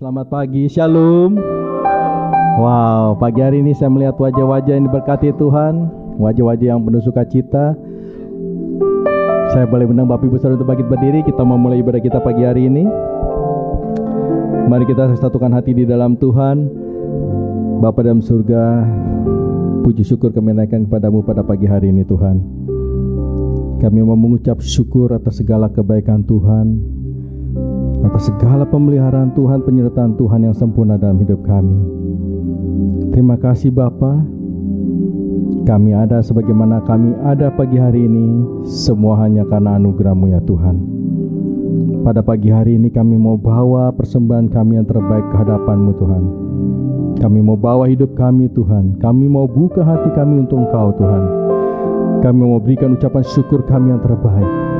Selamat pagi, Shalom. Wow, pagi hari ini saya melihat wajah-wajah yang diberkati Tuhan, wajah-wajah yang penuh sukacita. Saya boleh undang Bapak Ibu Saudara untuk bangkit berdiri. Kita mau mulai ibadah kita pagi hari ini. Mari kita satukan hati di dalam Tuhan. Bapa dalam surga, puji syukur kami naikkan kepadamu pada pagi hari ini Tuhan. Kami mau mengucap syukur atas segala kebaikan Tuhan, atas segala pemeliharaan Tuhan, penyertaan Tuhan yang sempurna dalam hidup kami. Terima kasih Bapa. Kami ada sebagaimana kami ada pagi hari ini, semua hanya karena anugerah-Mu ya Tuhan. Pada pagi hari ini kami mau bawa persembahan kami yang terbaik ke hadapan-Mu Tuhan. Kami mau bawa hidup kami Tuhan. Kami mau buka hati kami untuk Engkau Tuhan. Kami mau berikan ucapan syukur kami yang terbaik.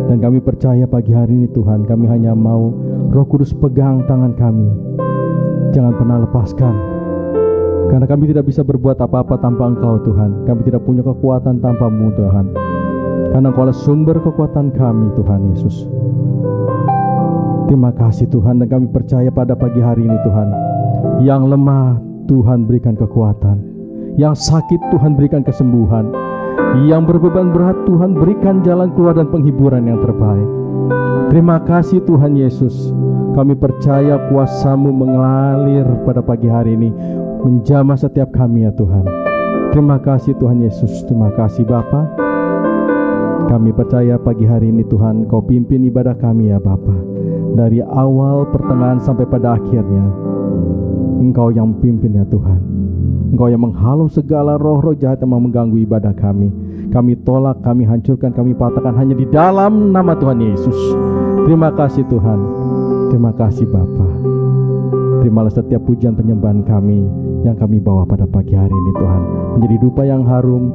Dan kami percaya pagi hari ini Tuhan, kami hanya mau Roh Kudus pegang tangan kami. Jangan pernah lepaskan. Karena kami tidak bisa berbuat apa-apa tanpa Engkau Tuhan. Kami tidak punya kekuatan tanpa-Mu Tuhan. Karena Engkau adalah sumber kekuatan kami Tuhan Yesus. Terima kasih Tuhan, dan kami percaya pada pagi hari ini Tuhan, yang lemah Tuhan berikan kekuatan, yang sakit Tuhan berikan kesembuhan, yang berbeban berat Tuhan berikan jalan keluar dan penghiburan yang terbaik. Terima kasih Tuhan Yesus. Kami percaya kuasa-Mu mengalir pada pagi hari ini, menjamah setiap kami ya Tuhan. Terima kasih Tuhan Yesus. Terima kasih Bapa. Kami percaya pagi hari ini Tuhan, Kau pimpin ibadah kami ya Bapa. Dari awal, pertengahan sampai pada akhirnya, Engkau yang pimpin ya Tuhan. Engkau yang menghalau segala roh-roh jahat yang mengganggu ibadah kami. Kami tolak, kami hancurkan, kami patahkan hanya di dalam nama Tuhan Yesus. Terima kasih Tuhan. Terima kasih Bapa. Terimalah setiap pujian penyembahan kami yang kami bawa pada pagi hari ini Tuhan, menjadi dupa yang harum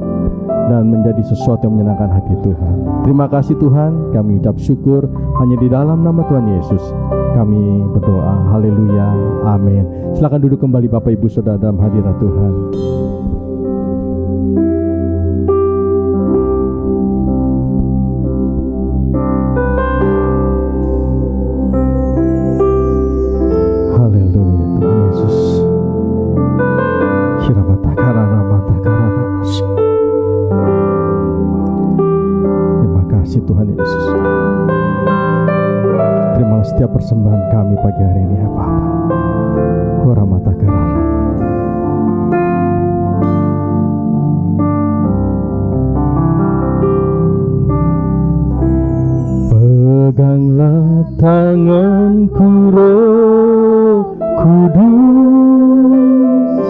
dan menjadi sesuatu yang menyenangkan hati Tuhan. Terima kasih Tuhan. Kami ucap syukur hanya di dalam nama Tuhan Yesus kami berdoa. Haleluya, amin. Silakan duduk kembali Bapak Ibu Saudara dalam hadirat Tuhan. Haleluya Tuhan Yesus. Terima kasih Tuhan Yesus. Terimalah setiap persembahan kami pagi hari ini ya Bapa. Peganglah tanganku Roh Kudus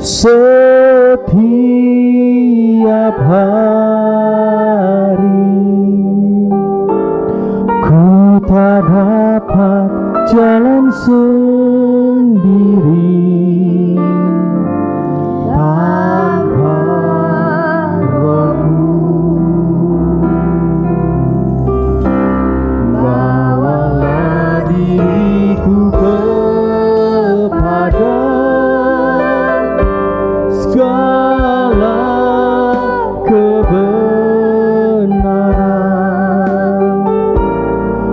setiap hari. Ku tak dapat jalan sendiri tanpa Roh-Mu. Bawalah diriku kepada segala kebenaran,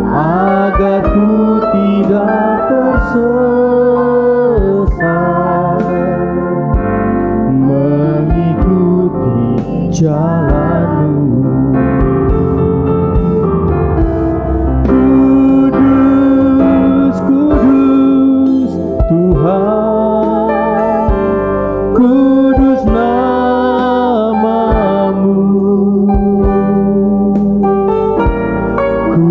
agar ku tidak tersesat mengikuti jalan-Mu. Kudus, kudus Tuhan, kudus nama-Mu. Ku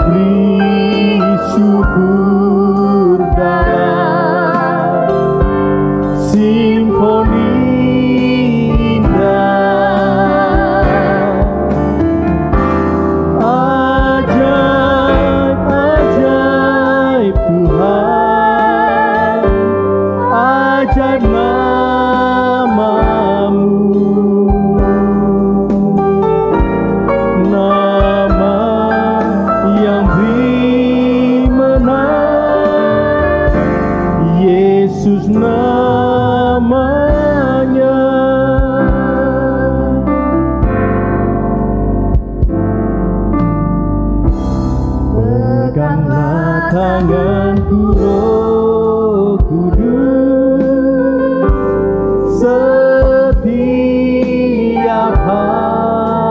beri syukur dalam simfoni indah. Ajaib-ajaib Tuhan, ajaib nama-Mu. Nama yang beri menang, Yesus namanya. Peganglah tangan Firman-Ku Roh Kudus setiap hari,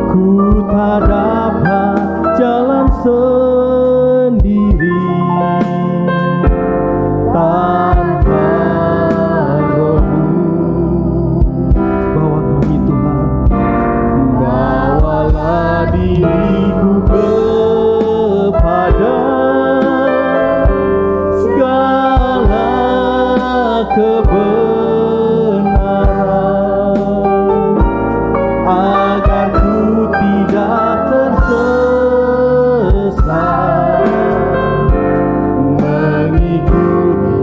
ku tak dapat jalan sendiri tanpa Roh-Mu. Bawa kami Tuhan, bawalah diriku kepada segala kebenaran, agar ku tidak tersesat mengikuti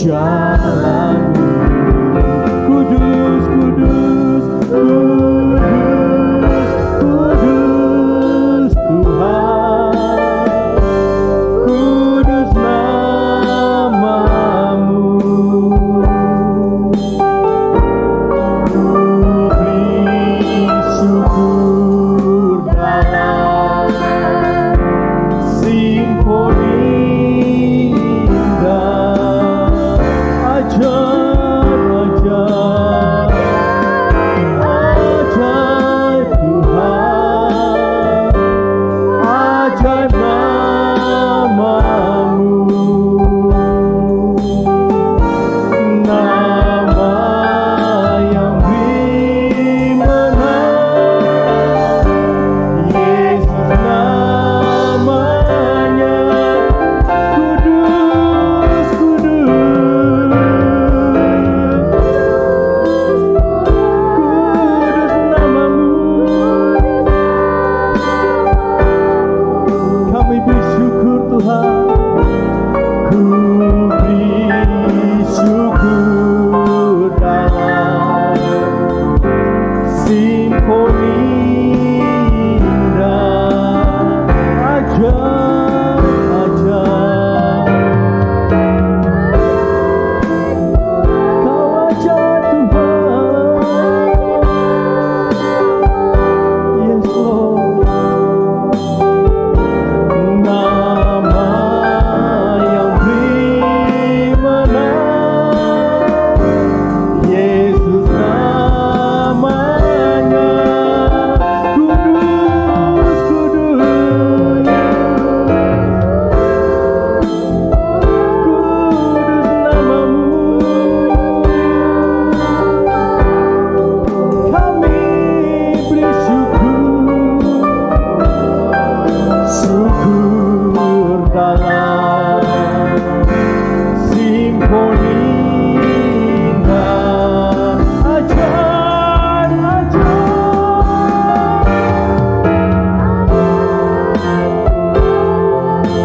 jalan-Mu. Kudus, kudus, kudus, kudus Tuhan, kudus nama-Mu. Ku beri syukur dalam simfoni indah, ajaib, ajaib Tuhan, ajaib nama-Mu, nama yang beri menang, Yesus namanya, kudus, kudus, kudus nama-Mu. Kami bersyukur Tuhan, ku beri syukur dalam simfoni indah, ajaib, ajaib, Kau ajaib Tuhan, yes Lord. Nama yang beri menang, Yesus namanya, kudus, kudus, kudus nama-Mu. Kami beri syukur dalam simfoni indah, ajaib, ajaib,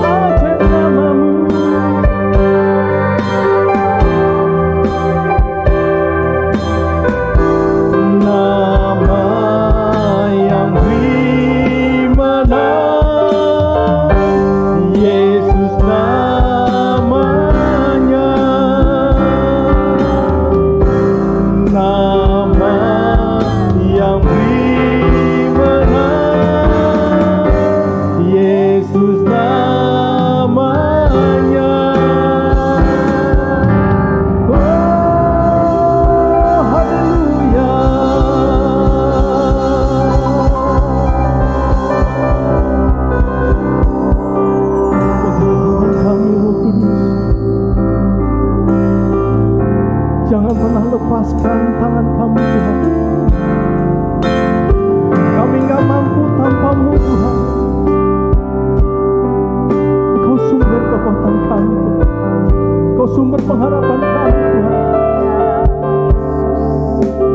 ajaib nama-Mu. Nama yang beri menang, Yesus namanya, nama yang beri menang, Yesus namanya. Oh, haleluya. Tuhan kami Roh Kudus, jangan pernah lepaskan tangan kami Tuhan. Kami nggak mampu tanpa-Mu Tuhan. Kau sumber kekuatan kami Tuhan, Kau sumber pengharapan kami Tuhan.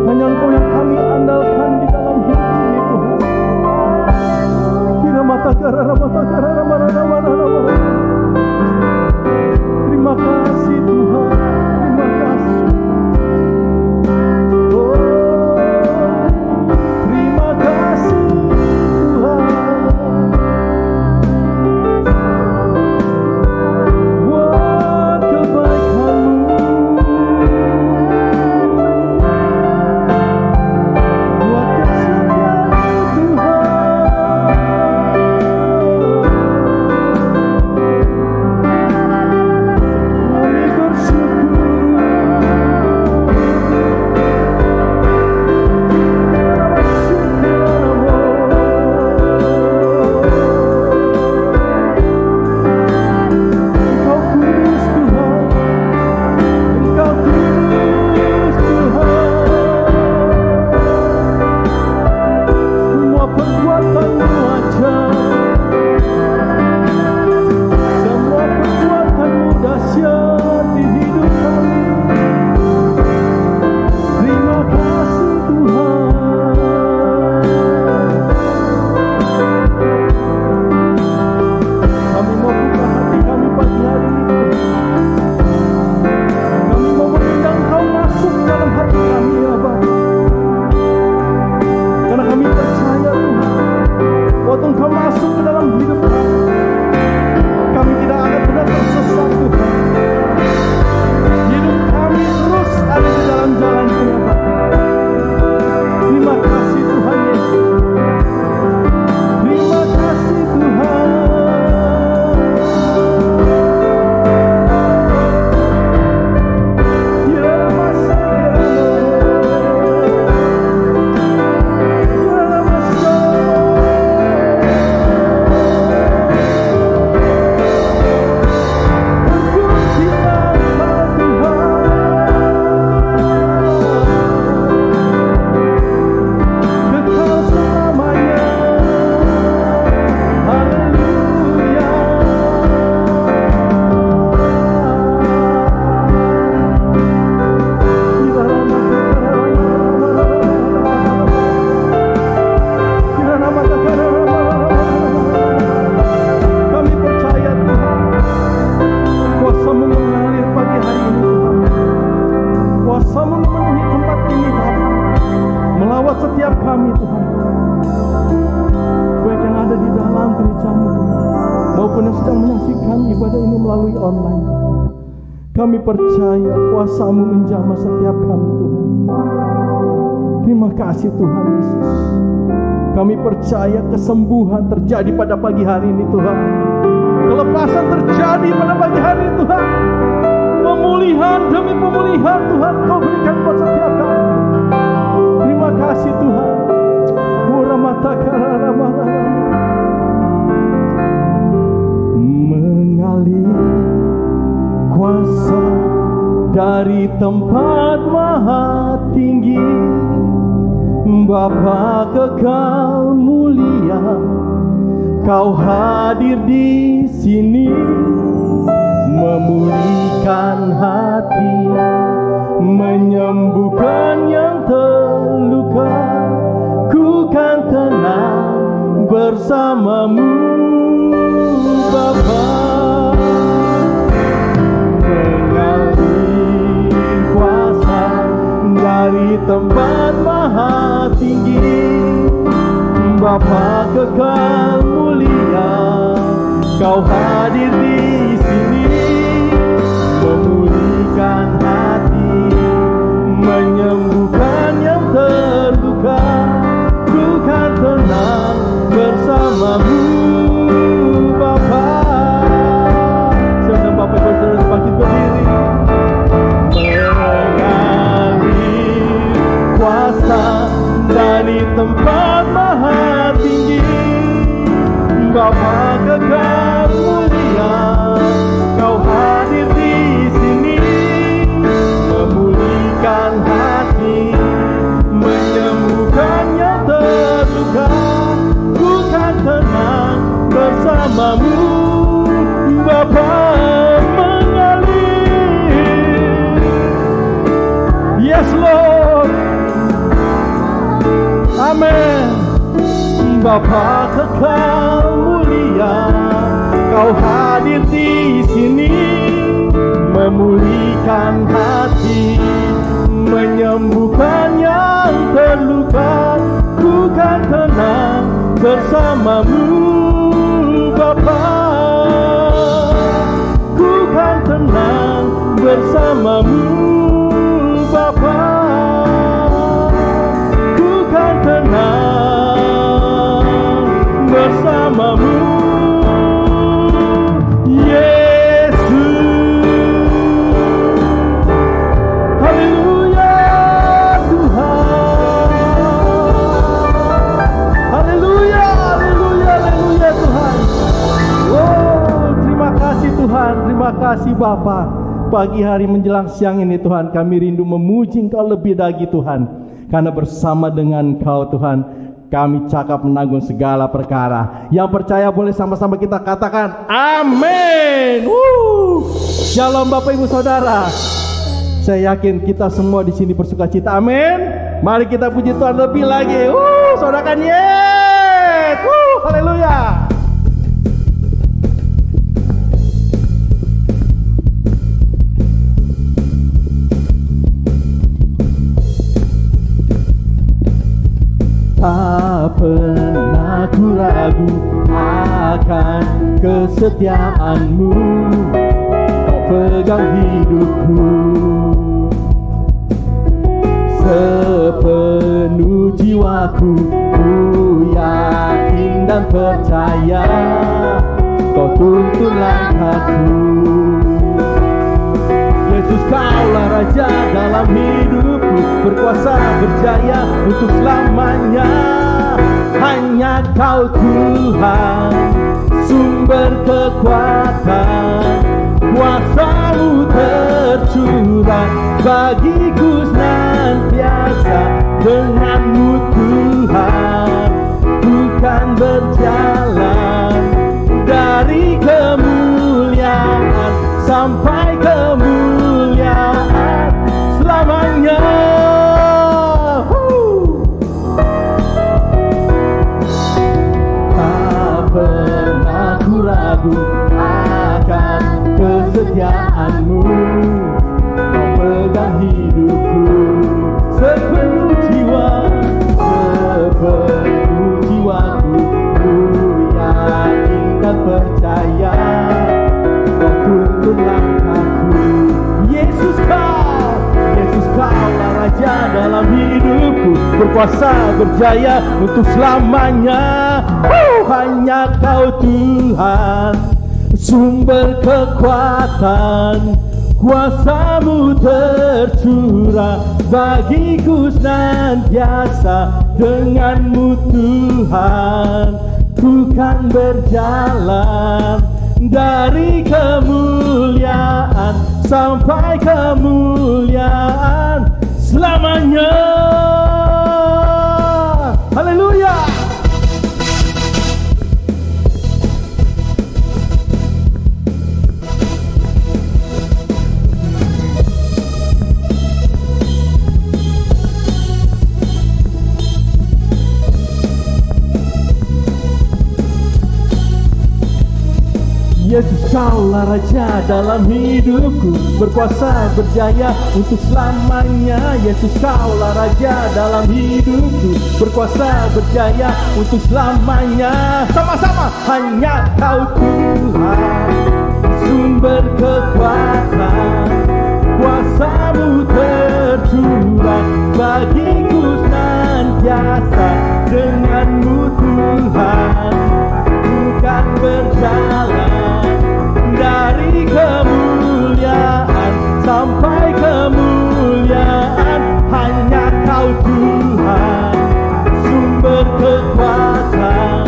Hanya Engkau yang kami andalkan di dalam hidup ini Tuhan. Terima kasih Tuhan, terima kasih. Oh, terima kasih Tuhan. Buat kebaikan-Mu. siapapun yang sedang menyaksikan ibadah ini melalui online, kami percaya kuasa-Mu menjamah setiap kami Tuhan. Terima kasih Tuhan Yesus. Kami percaya kesembuhan terjadi pada pagi hari ini Tuhan. Kelepasan terjadi pada pagi hari ini Tuhan. Pemulihan demi pemulihan Tuhan Kau berikan buat setiap kami. Terima kasih Tuhan. Mengalir kuasa dari tempat maha tinggi, Bapa kekal mulia, Kau hadir di sini, memulihkan hati, menyembuhkan yang terluka. Ku kan tenang bersama-Mu Bapa. Mengalir kuasa dari tempat maha tinggi, Bapa kekal mulia, Kau hadir di sini, memulihkan hati, menyembuhkan yang terluka. Ku kan tenang bersama-Mu Bapa. Sedang Bapak Ibu Saudara bangkit berdiri. Mengalir kuasa dari tempat maha tinggi, Bapa kekal mulia, Kau hadir di sini, memulihkan hati, menyembuhkan yang terluka. Ku kan tenang bersama-Mu Bapa. Mengalir, yes Lord, amen. Bapa kekal mulia, Kau hadir di sini, memulihkan hati, menyembuhkan yang terluka. Ku kan tenang bersama-Mu Bapa. Ku kan tenang bersama-Mu Bapa. Ku kan tenang bersama-Mu Yesus. Haleluya Tuhan. Haleluya, haleluya, haleluya Tuhan. Oh, terima kasih Tuhan, terima kasih Bapa. Pagi hari menjelang siang ini Tuhan, kami rindu memuji Engkau lebih lagi Tuhan. Karena bersama dengan Engkau Tuhan, kami cakap menanggung segala perkara. Yang percaya boleh sama-sama kita katakan amin. Shalom Bapak Ibu Saudara. Saya yakin kita semua di sini bersuka cita. Amin. Mari kita puji Tuhan lebih lagi. Saudarakan yes. Haleluya. Tak pernah ku ragu akan kesetiaan-Mu, Kau pegang hidupku. Sepenuh jiwaku ku yakin dan percaya, Kau tuntun langkahku. Yesus Kaulah Raja dalam hidupku, berkuasa berjaya untuk selamanya. Hanya Kau Tuhan, sumber kekuatan, kuasa-Mu tercurah bagiku senantiasa. Dengan-Mu Tuhan, ku kan berjalan dari kemuliaan sampai kemuliaan selamanya. Tak pernah ku ragu akan kesetiaan-Mu, Kau pegang hidupku. Sepenuh jiwa, sepenuh jiwaku ku yakin dan percaya, dalam hidupku, berkuasa berjaya untuk selamanya. Hanya Kau Tuhan, sumber kekuatan, kuasa-Mu tercurah bagiku senantiasa. Dengan-Mu Tuhan, ku kan berjalan dari kemuliaan sampai kemuliaan selamanya. Haleluya. Yesus, Kaulah Raja dalam hidupku, berkuasa berjaya untuk selamanya. Yesus, Kaulah Raja dalam hidupku, berkuasa berjaya untuk selamanya. Sama-sama. Hanya Kau Tuhan, sumber kekuatan, kuasa-Mu tercurah bagiku senantiasa. Dengan-Mu Tuhan, bukan berjalan dari kemuliaan sampai kemuliaan. Hanya Kau Tuhan, sumber kekuatan,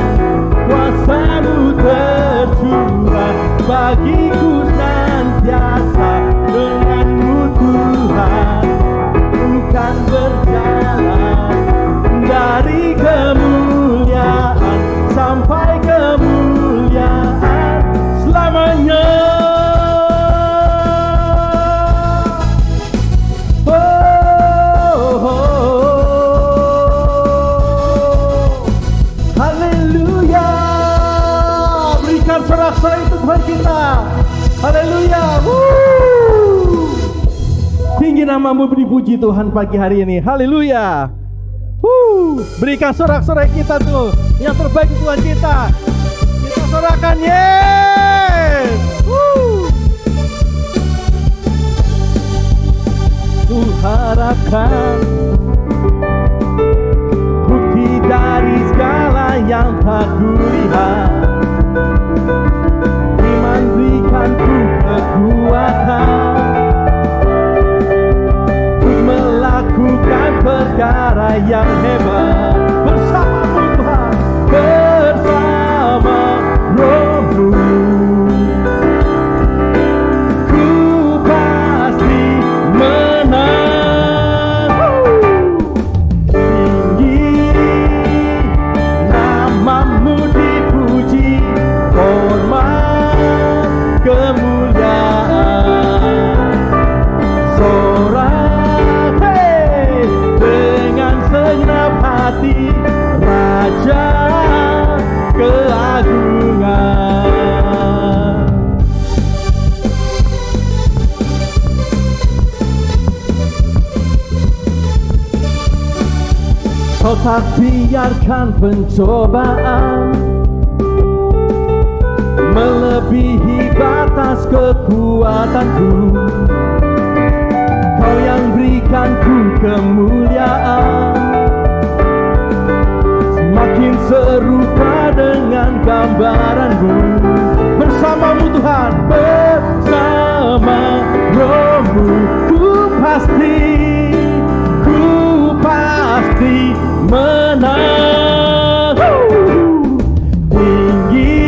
kuasa-Mu tercurah bagiku senantiasa. Dengan-Mu Tuhan, bukan berjalan dari kemuliaan sampai kemuliaan selamanya. Haleluya. Berikan sorak-sorai untuk Tuhan kita. Haleluya. Tinggi nama-Mu dipuji Tuhan pagi hari ini. Haleluya. Berikan sorak-sorai kita tuh yang terbaik Tuhan kita. Kita sorakan, yes. Ku harapkan bukti dari segala yang tak kulihat. Iman berikanku kekuatan untuk melakukan perkara yang hebat. Bersama-Mu Tuhan, bersama Roh-Mu, ku pasti menang. Tinggi nama-Mu dipuji, hormat kemuliaan. Sorak dengan segenap hati, Raja keagungan. Kau tak biarkan pencobaan melebihi batas kekuatanku. Kau yang berikanku kemuliaan, semakin serupa dengan gambaran-Mu. Bersama-Mu Tuhan, bersama Roh-Mu, ku pasti menang. Tinggi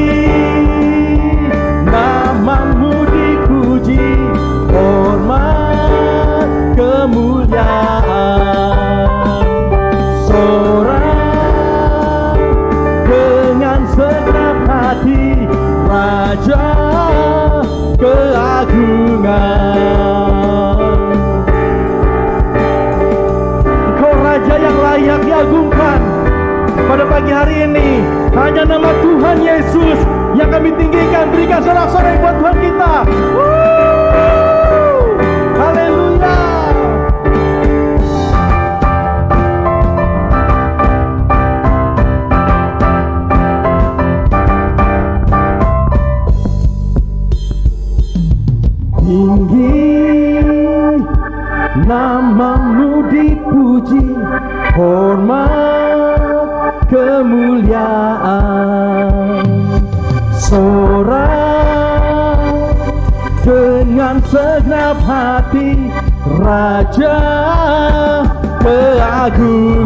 nama-Mu dipuji, hormat kemuliaan. Sorak dengan segenap hati, Raja keagungan. Engkau Raja yang layak diagungkan. Pada pagi hari ini hanya nama Tuhan Yesus yang kami tinggikan. Berikan sorak-sorai buat Tuhan kita. Haleluya. Tinggi Namamu dipuji, hormat kemuliaan. Sorak dengan segenap hati, Raja keagungan.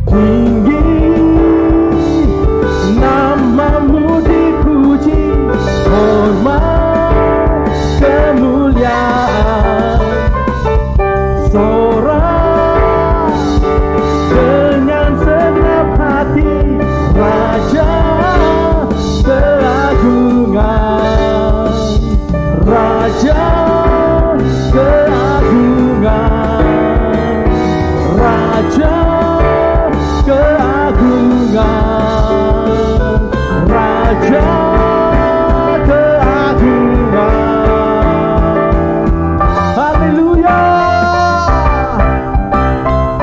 Tinggi namamu dipuji, hormat kemuliaan. Sorak dengan segenap hati, Raja keagungan. Raja keagungan. Raja keagungan. Raja keagungan. Haleluya.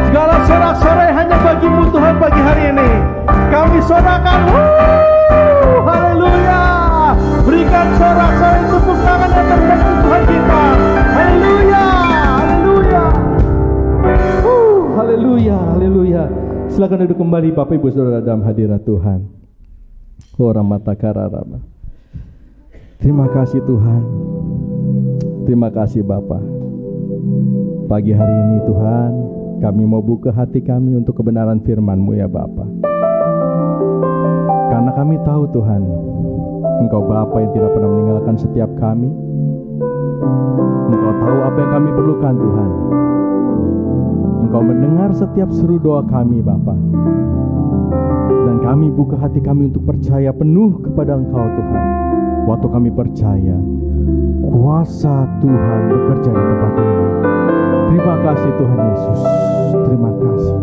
Segala sorak-sorai hanya bagimu Tuhan pagi hari ini. Kami sorakan. Haleluya. Berikan sorak-sorai tepuk tangan yang terbaik untuk Tuhan kita. Haleluya. Haleluya. Haleluya. Haleluya. Silakan duduk kembali Bapak Ibu Saudara dalam hadirat Tuhan. Ramatakararama. Terima kasih Tuhan. Terima kasih Bapa. Pagi hari ini Tuhan, kami mau buka hati kami untuk kebenaran firman-Mu ya Bapa. Karena kami tahu Tuhan, Engkau Bapa yang tidak pernah meninggalkan setiap kami. Engkau tahu apa yang kami perlukan Tuhan. Engkau mendengar setiap seru doa kami Bapa. Dan kami buka hati kami untuk percaya penuh kepada Engkau Tuhan. Waktu kami percaya, kuasa Tuhan bekerja di tempat ini. Terima kasih Tuhan Yesus. Terima kasih.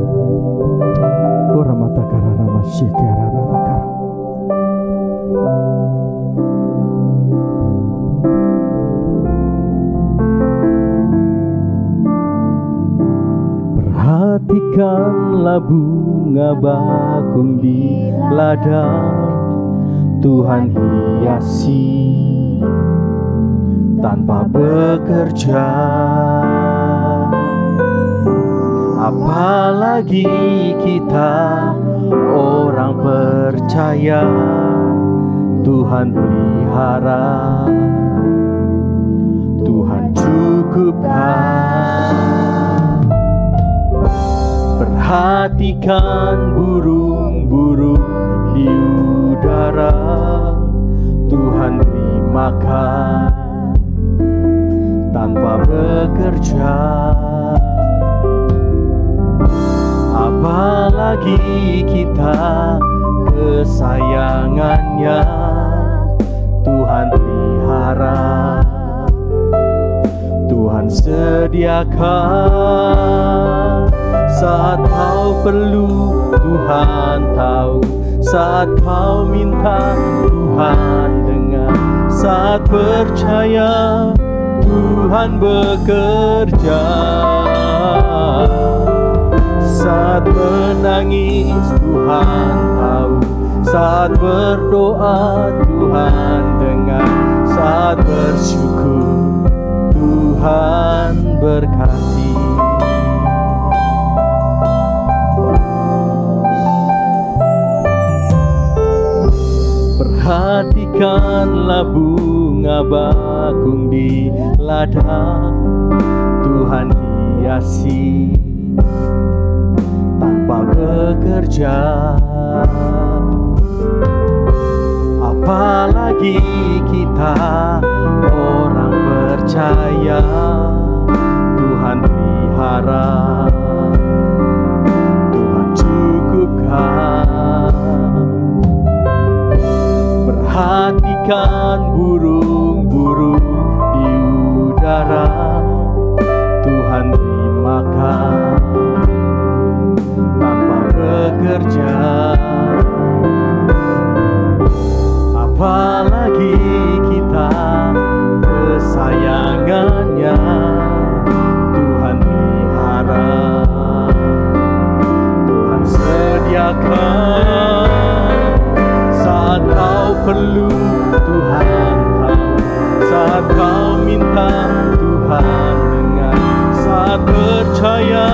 Perhatikanlah bunga bakung di ladang, Tuhan hiasi tanpa bekerja. Apalagi kita orang percaya, Tuhan pelihara, Tuhan cukupkan. Perhatikan burung-burung di udara, Tuhan beri makan tanpa bekerja. Apalagi kita kesayangannya, Tuhan pelihara, Tuhan sediakan. Saat kau perlu, Tuhan tahu. Saat kau minta, Tuhan dengar. Saat percaya, Tuhan bekerja. Saat menangis, Tuhan tahu. Saat berdoa, Tuhan dengar. Saat bersyukur, Tuhan berkati. Perhatikanlah bunga bakung di ladang, Tuhan hiasi tanpa bekerja. Apalagi kita orang percaya, Tuhan pelihara, Tuhan cukupkan. Perhatikan burung-burung di udara, Tuhan beri makan tanpa bekerja. Apalagi kita kesayangannya, Tuhan pelihara, Tuhan sediakan. Saat kau perlu, Tuhan tahu. Saat kau minta, Tuhan Tuhan dengan saat percaya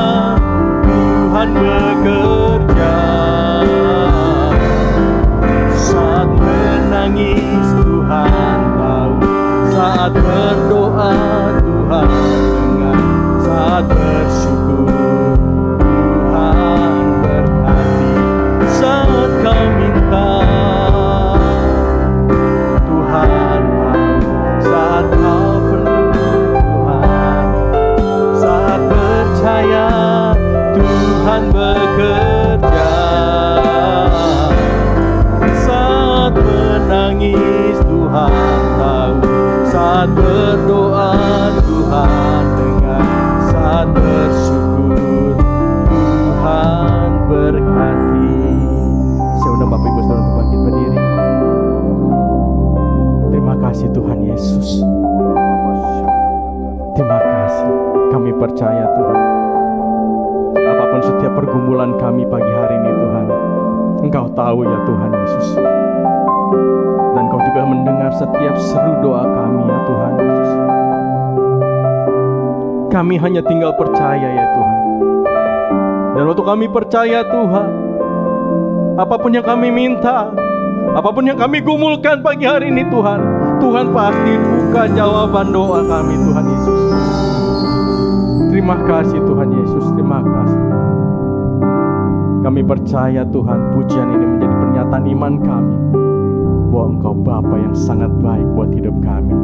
Tuhan bekerja. Saat menangis Tuhan tahu, saat berdoa Tuhan dengar, saat bersyukur Tuhan berkati. Saat kau minta Tuhan tahu, saat kau perlu Tuhan, saat percaya Tuhan bekerja. Saat menangis Tuhan tahu, saat berdoa Tuhan dengar, saat bersyukur Tuhan berkati. Saya undang Bapak Ibu Saudara untuk bangkit berdiri. Terima kasih Tuhan Yesus. Terima kasih. Kami percaya Tuhan, apapun setiap pergumulan kami pagi hari ini Tuhan, Engkau tahu ya Tuhan Yesus. Dan Engkau juga mendengar setiap seru doa kami ya Tuhan Yesus. Kami hanya tinggal percaya ya Tuhan. Dan waktu kami percaya Tuhan, apapun yang kami minta, apapun yang kami gumulkan pagi hari ini Tuhan, Tuhan pasti buka jawaban doa kami Tuhan Yesus. Terima kasih Tuhan Yesus, terima kasih. Kami percaya Tuhan, pujian ini menjadi pernyataan iman kami bahwa Engkau Bapa yang sangat baik buat hidup kami.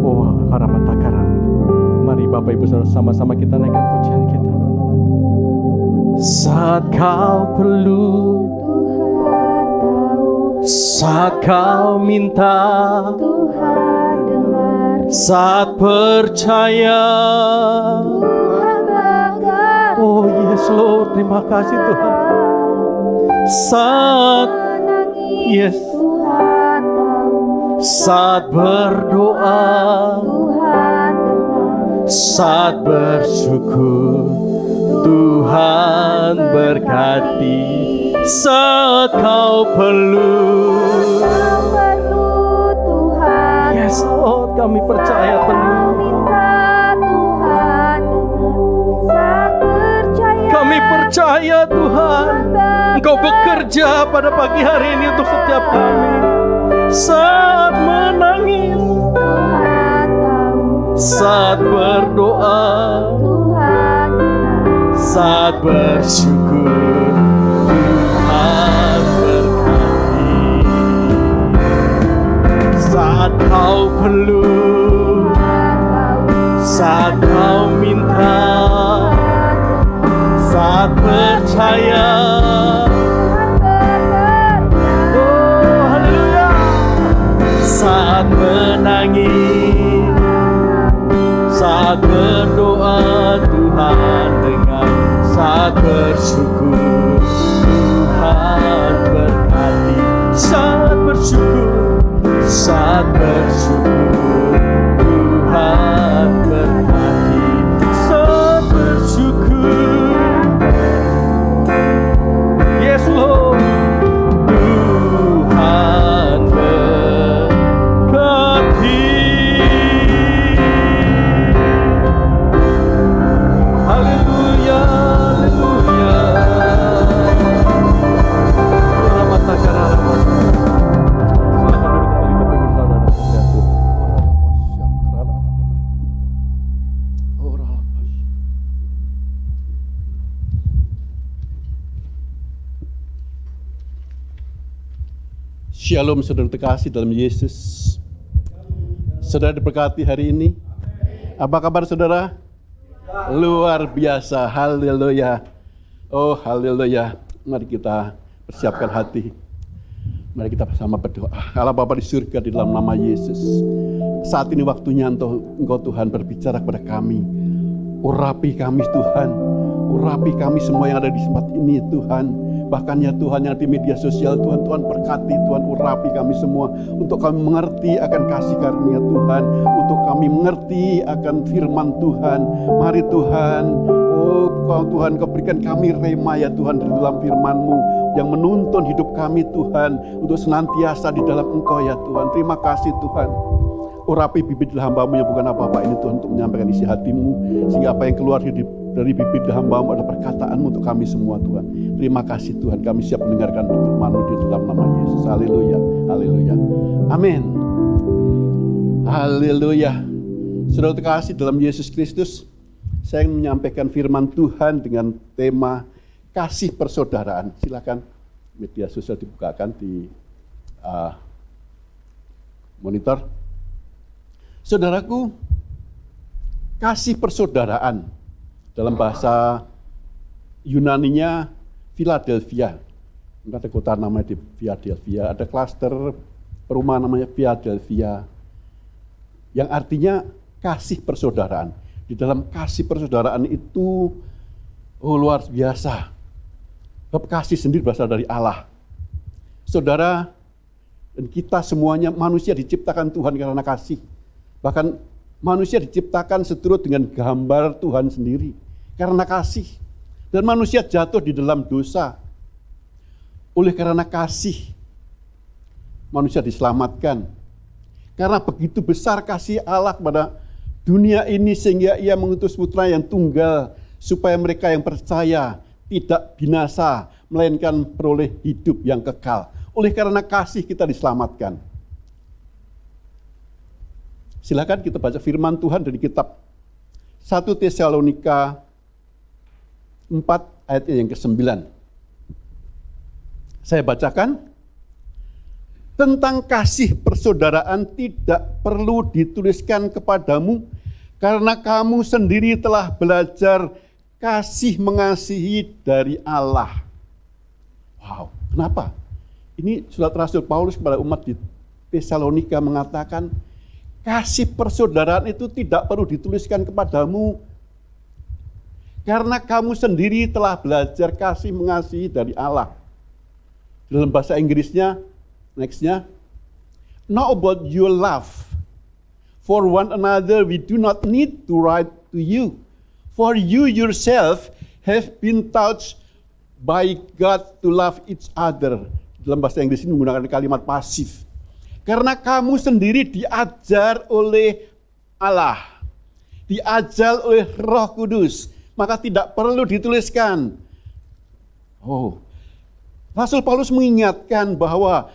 Oh, haramatakaran. Mari Bapak Ibu Saudara sama-sama kita naikkan pujian kita. Saat kau perlu, saat kau minta, Tuhan dengar, saat percaya, Tuhan bekerja. oh yes Lord, terima kasih Tuhan. Saat Menangis, yes, Tuhan tahu, saat berdoa, Tuhan dengar, saat bersyukur Tuhan berkati. Saat kau perlu, kau perlu Tuhan. yes Lord, kami percaya Kau penuh. minta Tuhan dengar, saat percaya Kami percaya Tuhan, Engkau bekerja pada pagi hari ini untuk setiap kami. Saat menangis, Tuhan tahu, saat berdoa, Tuhan dengar, saat bersyukur Tuhan berkati. Saat kau perlu, Tuhan tahu, saat kau minta, saat percaya, oh haleluya. Saat menangis, saat berdoa Tuhan dengar, saat bersyukur Tuhan berkati. Saat bersyukur, saat bersyukur Tuhan berkati. Saat bersyukur, yes Lord, Tuhan berkati. Haleluya, haleluya. Silakan duduk kembali Bapak Ibu Saudara dan jatuh. Shalom saudara terkasih dalam Yesus. Saudara diberkati hari ini. Apa kabar saudara? Luar biasa, haleluya. Oh haleluya. Mari kita persiapkan hati. Mari kita bersama berdoa. Allah Bapa di surga, di dalam nama Yesus, saat ini waktunya Engkau Tuhan berbicara kepada kami. Urapi kami Tuhan. Urapi kami semua yang ada di tempat ini Tuhan. Bahkan ya Tuhan yang di media sosial Tuhan, Tuhan berkati, Tuhan urapi kami semua. Untuk kami mengerti akan kasih karunia Tuhan, untuk kami mengerti akan firman Tuhan. Mari Tuhan, oh Kau Tuhan, Kau berikan kami rema ya Tuhan di dalam firman-Mu yang menuntun hidup kami Tuhan, untuk senantiasa di dalam Engkau ya Tuhan. Terima kasih Tuhan. urapi bibir hamba-Mu yang bukan apa-apa ini Tuhan, untuk menyampaikan isi hati-Mu, sehingga apa yang keluar dari bibir hamba-Mu adalah perkataan-Mu untuk kami semua Tuhan. Terima kasih Tuhan, kami siap mendengarkan firman-Mu di dalam nama Yesus. Haleluya, haleluya, amin. Haleluya. Saudara terkasih dalam Yesus Kristus, saya ingin menyampaikan firman Tuhan dengan tema kasih persaudaraan. Silakan media sosial dibukakan di monitor. Saudaraku, kasih persaudaraan dalam bahasa Yunaninya Philadelphia. Ada kota namanya di Philadelphia, ada klaster perumahan namanya Philadelphia, yang artinya kasih persaudaraan. Di dalam kasih persaudaraan itu luar biasa. Sebab kasih sendiri berasal dari Allah. Saudara dan kita semuanya manusia diciptakan Tuhan karena kasih. Bahkan manusia diciptakan seturut dengan gambar Tuhan sendiri karena kasih. Dan manusia jatuh di dalam dosa. Oleh karena kasih, manusia diselamatkan. Karena begitu besar kasih Allah kepada dunia ini sehingga Ia mengutus Putra yang tunggal supaya mereka yang percaya tidak binasa, melainkan peroleh hidup yang kekal. Oleh karena kasih kita diselamatkan. Silakan kita baca firman Tuhan dari kitab 1 Tesalonika 4 ayatnya yang ke-9. Saya bacakan. Tentang kasih persaudaraan tidak perlu dituliskan kepadamu, karena kamu sendiri telah belajar kasih mengasihi dari Allah. Wow, kenapa? Ini surat Rasul Paulus kepada umat di Tesalonika mengatakan, kasih persaudaraan itu tidak perlu dituliskan kepadamu, karena kamu sendiri telah belajar kasih mengasihi dari Allah. Dalam bahasa Inggrisnya, nextnya, know about your love for one another, we do not need to write to you, for you yourself have been taught by God to love each other. Dalam bahasa Inggris ini menggunakan kalimat pasif. Karena kamu sendiri diajar oleh Allah, diajar oleh Roh Kudus, maka tidak perlu dituliskan. Rasul Paulus mengingatkan bahwa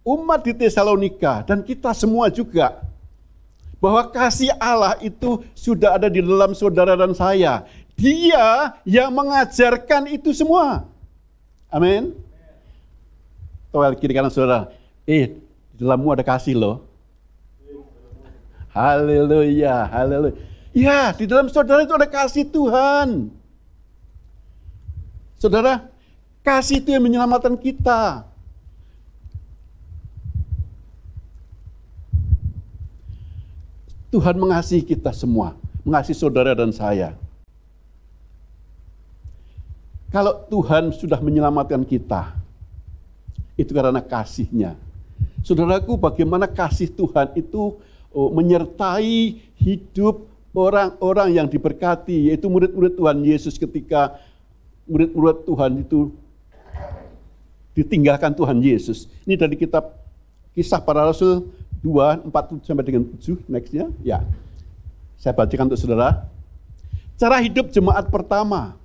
umat di Tesalonika dan kita semua juga, bahwa kasih Allah itu sudah ada di dalam saudara dan saya. Dia yang mengajarkan itu semua. Amin. Toel kiri kanan saudara, di dalammu ada kasih loh. Haleluya, haleluya. Ya, di dalam saudara itu ada kasih Tuhan. Saudara, kasih itu yang menyelamatkan kita. Tuhan mengasihi kita semua, mengasihi saudara dan saya. Kalau Tuhan sudah menyelamatkan kita, itu karena kasih-Nya. Saudaraku, bagaimana kasih Tuhan itu menyertai hidup orang-orang yang diberkati, yaitu murid-murid Tuhan Yesus ketika murid-murid Tuhan itu ditinggalkan Tuhan Yesus. Ini dari kitab Kisah Para Rasul 2, 4 sampai dengan 7, nextnya. Ya, saya bacakan untuk saudara. Cara hidup jemaat pertama.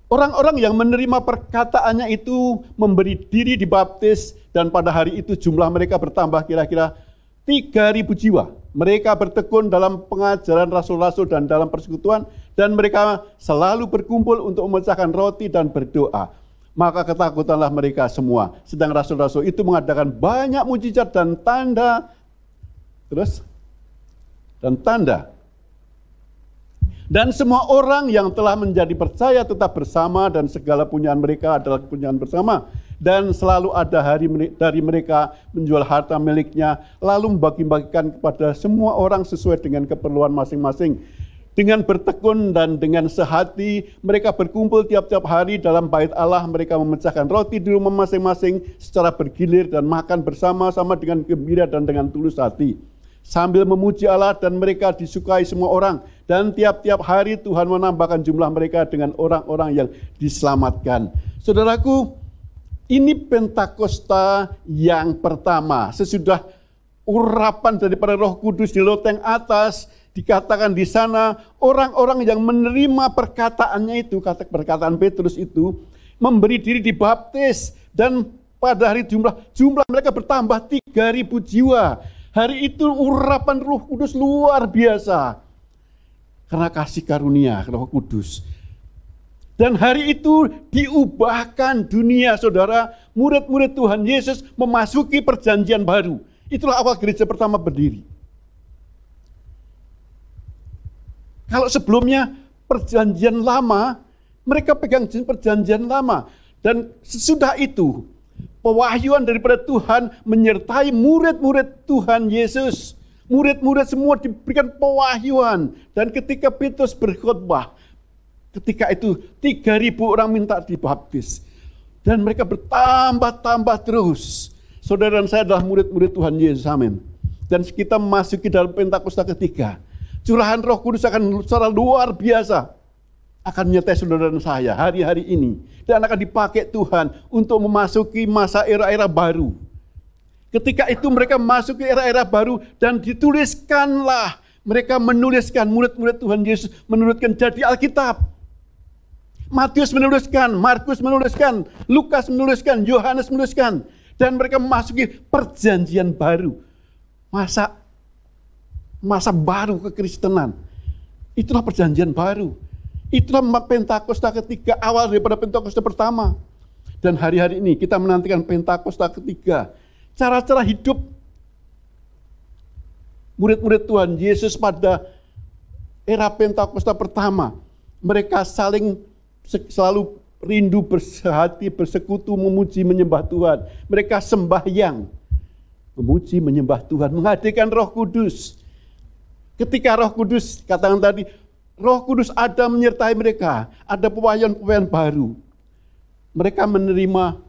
Orang-orang yang menerima perkataannya itu memberi diri dibaptis, dan pada hari itu jumlah mereka bertambah kira-kira 3.000 jiwa. Mereka bertekun dalam pengajaran rasul-rasul dan dalam persekutuan, dan mereka selalu berkumpul untuk memecahkan roti dan berdoa. Maka ketakutanlah mereka semua. Sedang rasul-rasul itu mengadakan banyak mujizat dan tanda. Dan semua orang yang telah menjadi percaya tetap bersama, dan segala punyaan mereka adalah kepunyaan bersama. Dan selalu ada dari mereka menjual harta miliknya, lalu membagi-bagikan kepada semua orang sesuai dengan keperluan masing-masing. Dengan bertekun dan dengan sehati, mereka berkumpul tiap-tiap hari dalam bait Allah. Mereka memecahkan roti di rumah masing-masing secara bergilir dan makan bersama-sama dengan gembira dan dengan tulus hati, sambil memuji Allah, dan mereka disukai semua orang. Dan tiap-tiap hari Tuhan menambahkan jumlah mereka dengan orang-orang yang diselamatkan. Saudaraku, ini Pentakosta yang pertama. Sesudah urapan daripada Roh Kudus di loteng atas. Dikatakan di sana orang-orang yang menerima perkataannya itu, kata perkataan Petrus itu, memberi diri dibaptis, dan pada hari jumlah mereka bertambah 3.000 jiwa. Hari itu urapan Roh Kudus luar biasa karena kasih karunia Roh Kudus. Dan hari itu diubahkan dunia, saudara. Murid-murid Tuhan Yesus memasuki perjanjian baru. Itulah awal gereja pertama berdiri. Kalau sebelumnya perjanjian lama, mereka pegang perjanjian lama. Dan sesudah itu, pewahyuan daripada Tuhan menyertai murid-murid Tuhan Yesus. Murid-murid semua diberikan pewahyuan. Dan ketika Petrus berkhotbah, ketika itu 3.000 orang minta dibaptis. Dan mereka bertambah-tambah terus. Saudara dan saya adalah murid-murid Tuhan Yesus, amin. Dan kita memasuki dalam Pentakosta ketiga. Curahan Roh Kudus akan secara luar biasa akan menyertai saudara dan saya hari-hari ini. Dan akan dipakai Tuhan untuk memasuki masa era-era baru. Ketika itu mereka masuk ke era-era baru dan dituliskanlah. Mereka menuliskan, murid-murid Tuhan Yesus menuliskan jadi Alkitab. Matius menuliskan, Markus menuliskan, Lukas menuliskan, Yohanes menuliskan. Dan mereka memasuki perjanjian baru. Masa baru kekristenan. Itulah perjanjian baru. Itulah Pentakosta ketiga, awal daripada Pentakosta pertama. Dan hari-hari ini kita menantikan Pentakosta ketiga. Cara-cara hidup murid-murid Tuhan Yesus pada era Pentakosta pertama. Mereka selalu rindu bersehati, bersekutu, memuji, menyembah Tuhan. Mereka sembahyang, memuji, menyembah Tuhan, menghadirkan Roh Kudus. Ketika Roh Kudus, katakan tadi, Roh Kudus ada menyertai mereka, ada pewahyuan-pewahyuan baru. Mereka menerima,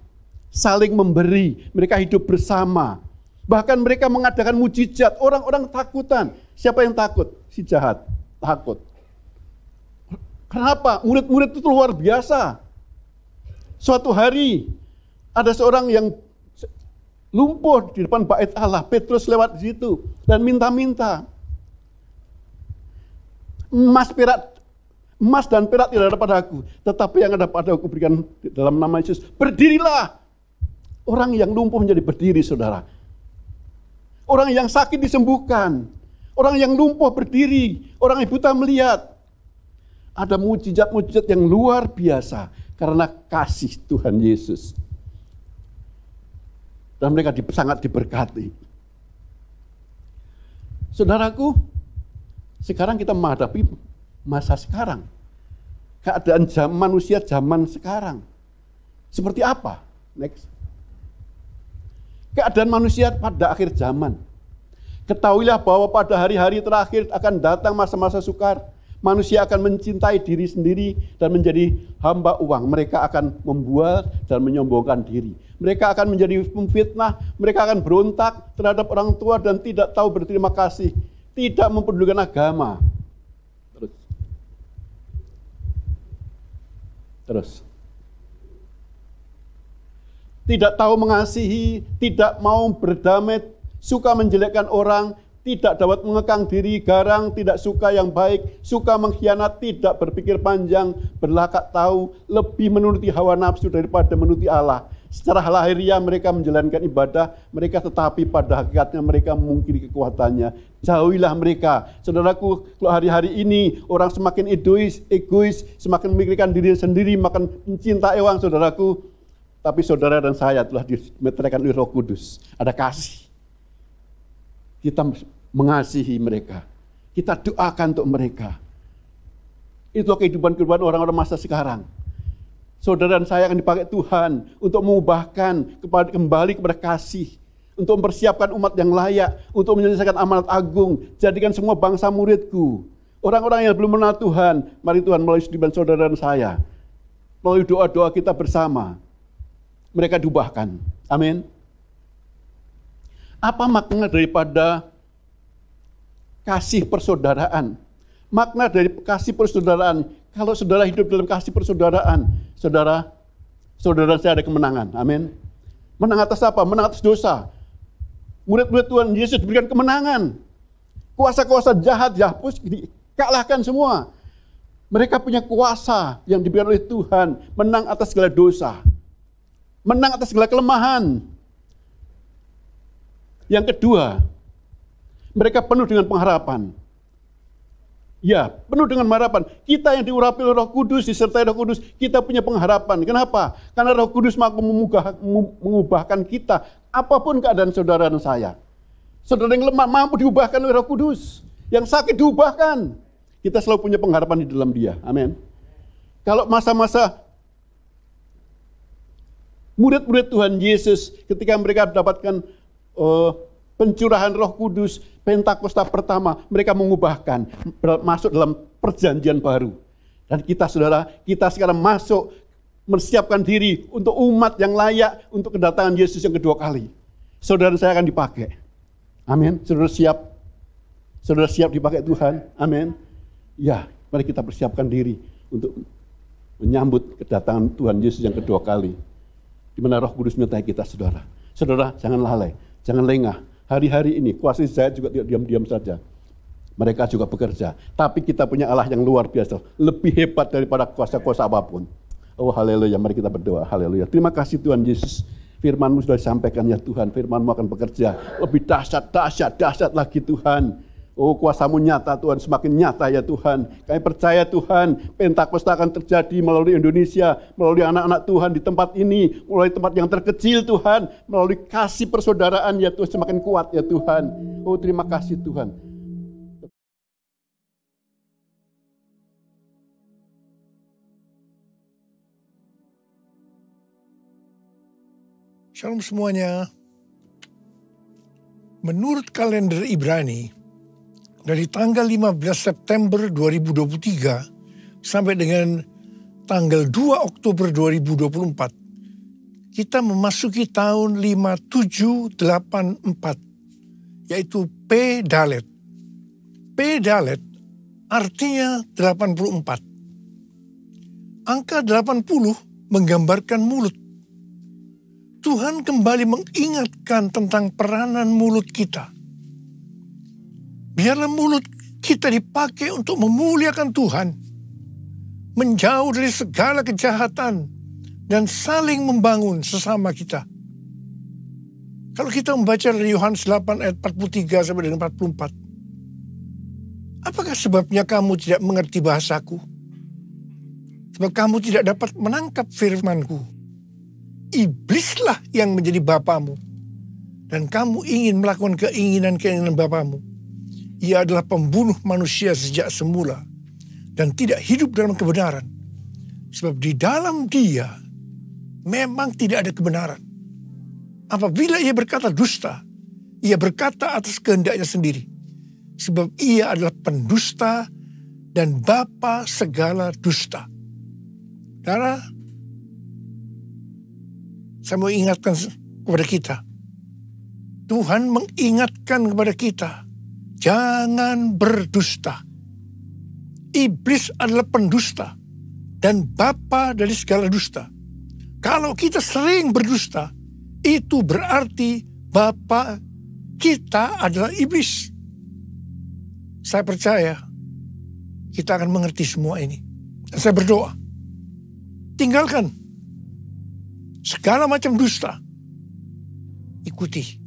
saling memberi, mereka hidup bersama. Bahkan mereka mengadakan mujizat, orang-orang takutan. Siapa yang takut? Si jahat, takut. Kenapa? Murid-murid itu luar biasa. Suatu hari, ada seorang yang lumpuh di depan bait Allah. Petrus lewat di situ dan minta-minta. Emas dan perak tidak ada padaku, tetapi yang ada padaku berikan dalam nama Yesus. Berdirilah. Orang yang lumpuh menjadi berdiri, saudara. Orang yang sakit disembuhkan. Orang yang lumpuh berdiri. Orang yang buta melihat. Ada mujizat-mujizat yang luar biasa karena kasih Tuhan Yesus. Dan mereka sangat diberkati. Saudaraku, sekarang kita menghadapi masa sekarang. Keadaan manusia zaman sekarang. Seperti apa? Next. Keadaan manusia pada akhir zaman. Ketahuilah bahwa pada hari-hari terakhir akan datang masa-masa sukar. Manusia akan mencintai diri sendiri dan menjadi hamba uang. Mereka akan membuat dan menyombongkan diri. Mereka akan menjadi pemfitnah. Mereka akan berontak terhadap orang tua dan tidak tahu berterima kasih. Tidak mempedulikan agama. Terus. Tidak tahu mengasihi, tidak mau berdamai, suka menjelekkan orang, tidak dapat mengekang diri, garang, tidak suka yang baik, suka mengkhianat, tidak berpikir panjang, berlakak tahu, lebih menuruti hawa nafsu daripada menuruti Allah. Secara lahiriah mereka menjalankan ibadah mereka, tetapi pada hakikatnya mereka memungkiri kekuatannya. Jauhilah mereka. Saudaraku, kalau hari-hari ini orang semakin egois, semakin memikirkan diri sendiri, makin mencintai uang, saudaraku. Tapi saudara dan saya telah dimeteraikan oleh Roh Kudus. Ada kasih. Kita mengasihi mereka. Kita doakan untuk mereka. Itulah kehidupan orang-orang masa sekarang. Saudara dan saya akan dipakai Tuhan untuk mengubahkan kembali kepada kasih. Untuk mempersiapkan umat yang layak. Untuk menyelesaikan amanat agung. Jadikan semua bangsa muridku. Orang-orang yang belum mengenal Tuhan. Mari Tuhan melalui kehidupan saudara dan saya. Melalui doa-doa kita bersama. Mereka diubahkan. Amin. Apa makna daripada kasih persaudaraan? Makna dari kasih persaudaraan. Kalau saudara hidup dalam kasih persaudaraan, saudara saya ada kemenangan. Amin. Menang atas apa? Menang atas dosa. Murid-murid Tuhan Yesus diberikan kemenangan. Kuasa-kuasa jahat dihapus, dikalahkan semua. Mereka punya kuasa yang diberikan oleh Tuhan, menang atas segala dosa, menang atas segala kelemahan. Yang kedua, mereka penuh dengan pengharapan. Ya, penuh dengan harapan. Kita yang diurapi oleh Roh Kudus, disertai Roh Kudus, kita punya pengharapan. Kenapa? Karena Roh Kudus mampu mengubahkan kita, apapun keadaan saudara dan saya. Saudara yang lemah mampu diubahkan oleh Roh Kudus. Yang sakit diubahkan. Kita selalu punya pengharapan di dalam Dia. Amin. Kalau masa-masa murid-murid Tuhan Yesus, ketika mereka mendapatkan pencurahan Roh Kudus, Pentakosta pertama, mereka mengubahkan, masuk dalam perjanjian baru. Dan kita saudara, kita sekarang masuk, menyiapkan diri untuk umat yang layak untuk kedatangan Yesus yang kedua kali. Saudara saya akan dipakai. Amin. Saudara siap? Saudara siap dipakai Tuhan? Amin. Ya, mari kita persiapkan diri untuk menyambut kedatangan Tuhan Yesus yang kedua kali. Di mana Roh Kudus menyertai kita, saudara. Saudara, jangan lalai, jangan lengah. Hari-hari ini kuasa Israel juga tidak diam-diam saja. Mereka juga bekerja. Tapi kita punya Allah yang luar biasa. Lebih hebat daripada kuasa-kuasa apapun. Oh haleluya, mari kita berdoa. Haleluya. Terima kasih Tuhan Yesus. Firman-Mu sudah disampaikan ya Tuhan. Firman-Mu akan bekerja. Lebih dahsyat lagi Tuhan. Oh kuasa-Mu nyata Tuhan, semakin nyata ya Tuhan. Kami percaya Tuhan, Pentakosta akan terjadi melalui Indonesia, melalui anak-anak Tuhan di tempat ini, melalui tempat yang terkecil Tuhan, melalui kasih persaudaraan ya Tuhan, semakin kuat ya Tuhan. Oh terima kasih Tuhan. Shalom semuanya. Menurut kalender Ibrani, dari tanggal 15 September 2023 sampai dengan tanggal 2 Oktober 2024, kita memasuki tahun 5784, yaitu P Dalet. P Dalet artinya 84. Angka 80 menggambarkan mulut. Tuhan kembali mengingatkan tentang peranan mulut kita. Biarlah mulut kita dipakai untuk memuliakan Tuhan, menjauh dari segala kejahatan, dan saling membangun sesama kita. Kalau kita membaca dari Yohanes 8 ayat 43 sampai dengan 44, apakah sebabnya kamu tidak mengerti bahasaku? Sebab kamu tidak dapat menangkap firmanku. Iblislah yang menjadi bapamu, dan kamu ingin melakukan keinginan-keinginan bapamu. Ia adalah pembunuh manusia sejak semula dan tidak hidup dalam kebenaran. Sebab di dalam dia memang tidak ada kebenaran. Apabila ia berkata dusta, ia berkata atas kehendaknya sendiri. Sebab ia adalah pendusta dan bapa segala dusta. Saudara, saya mau ingatkan kepada kita. Tuhan mengingatkan kepada kita, jangan berdusta. Iblis adalah pendusta dan bapa dari segala dusta. Kalau kita sering berdusta, itu berarti bapa kita adalah iblis. Saya percaya kita akan mengerti semua ini. Dan saya berdoa, tinggalkan segala macam dusta. Ikuti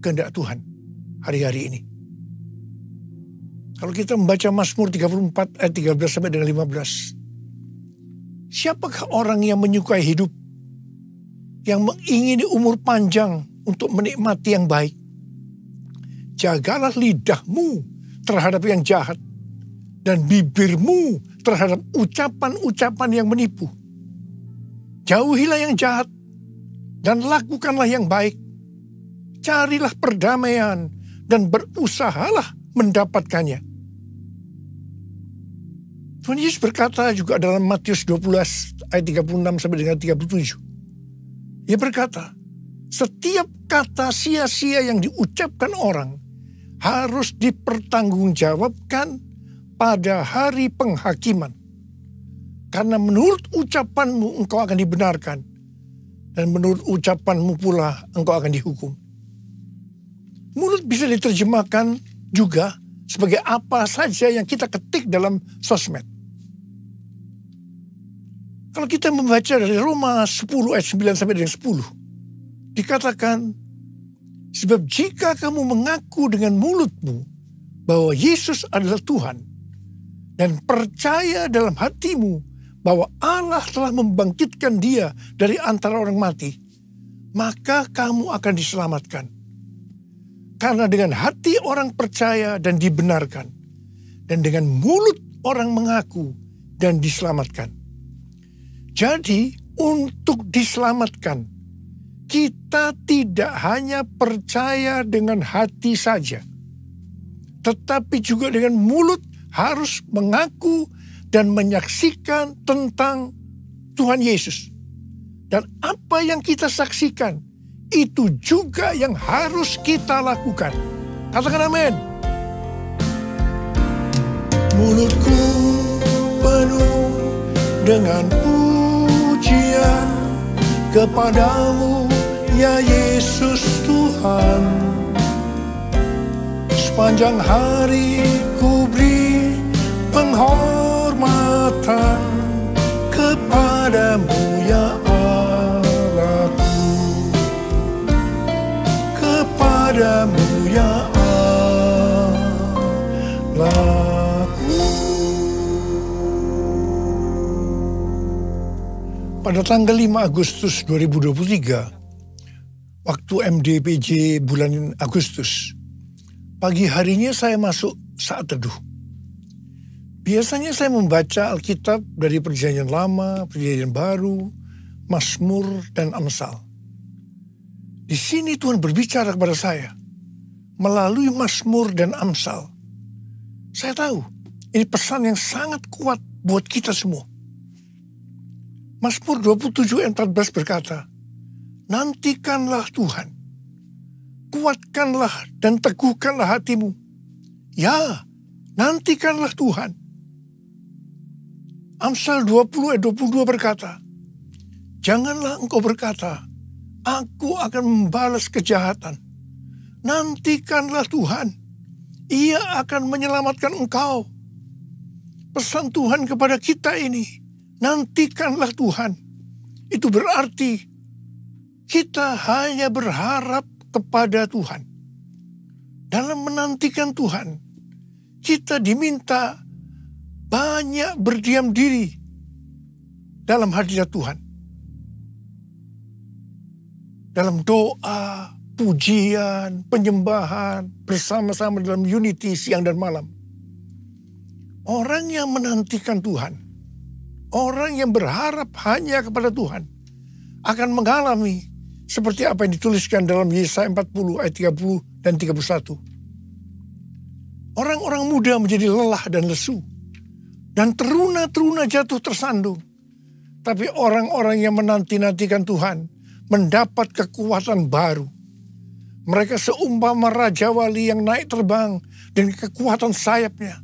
kehendak Tuhan hari-hari ini. Kalau kita membaca Mazmur 34 ayat 13 sampai dengan 15. Siapakah orang yang menyukai hidup, yang mengingini umur panjang untuk menikmati yang baik? Jagalah lidahmu terhadap yang jahat, dan bibirmu terhadap ucapan-ucapan yang menipu. Jauhilah yang jahat, dan lakukanlah yang baik. Carilah perdamaian, dan berusahalah mendapatkannya. Tuhan Yesus berkata juga dalam Matius 12 ayat 36 sampai dengan 37. Ia berkata, setiap kata sia-sia yang diucapkan orang harus dipertanggungjawabkan pada hari penghakiman. Karena menurut ucapanmu engkau akan dibenarkan, dan menurut ucapanmu pula engkau akan dihukum. mulut bisa diterjemahkan juga sebagai apa saja yang kita ketik dalam sosmed. Kalau kita membaca dari Roma 10 ayat 9 sampai dengan 10. Dikatakan, sebab jika kamu mengaku dengan mulutmu bahwa Yesus adalah Tuhan dan percaya dalam hatimu bahwa Allah telah membangkitkan dia dari antara orang mati, maka kamu akan diselamatkan. Karena dengan hati orang percaya dan dibenarkan, dan dengan mulut orang mengaku dan diselamatkan. Jadi untuk diselamatkan, kita tidak hanya percaya dengan hati saja, tetapi juga dengan mulut harus mengaku dan menyaksikan tentang Tuhan Yesus. Dan apa yang kita saksikan, itu juga yang harus kita lakukan. Katakan amin. Mulutku penuh dengan pujian kepadamu, ya Yesus Tuhan. Sepanjang hari ku beri penghormatan kepadamu, ya Allahku. Kepadamu, ya Allahku. Pada tanggal 5 Agustus 2023, waktu MDPJ bulan Agustus, pagi harinya saya masuk saat teduh. Biasanya saya membaca Alkitab dari Perjanjian Lama, Perjanjian Baru, Mazmur, dan Amsal. Di sini Tuhan berbicara kepada saya melalui Mazmur dan Amsal. Saya tahu ini pesan yang sangat kuat buat kita semua. Mazmur 27 ayat 14 berkata, nantikanlah Tuhan, kuatkanlah dan teguhkanlah hatimu. Ya, nantikanlah Tuhan. Amsal 20 ayat 22 berkata, janganlah engkau berkata, aku akan membalas kejahatan. Nantikanlah Tuhan, Ia akan menyelamatkan engkau. Pesan Tuhan kepada kita ini, nantikanlah Tuhan. Itu berarti kita hanya berharap kepada Tuhan. Dalam menantikan Tuhan, kita diminta banyak berdiam diri dalam hadirat Tuhan. Dalam doa, pujian, penyembahan, bersama-sama dalam unity siang dan malam. Orang yang menantikan Tuhan, orang yang berharap hanya kepada Tuhan, akan mengalami seperti apa yang dituliskan dalam Yesaya 40 ayat 30 dan 31. Orang-orang muda menjadi lelah dan lesu, dan teruna-teruna jatuh tersandung. Tapi orang-orang yang menanti-nantikan Tuhan mendapat kekuatan baru. Mereka seumpama Raja Wali yang naik terbang dengan kekuatan sayapnya.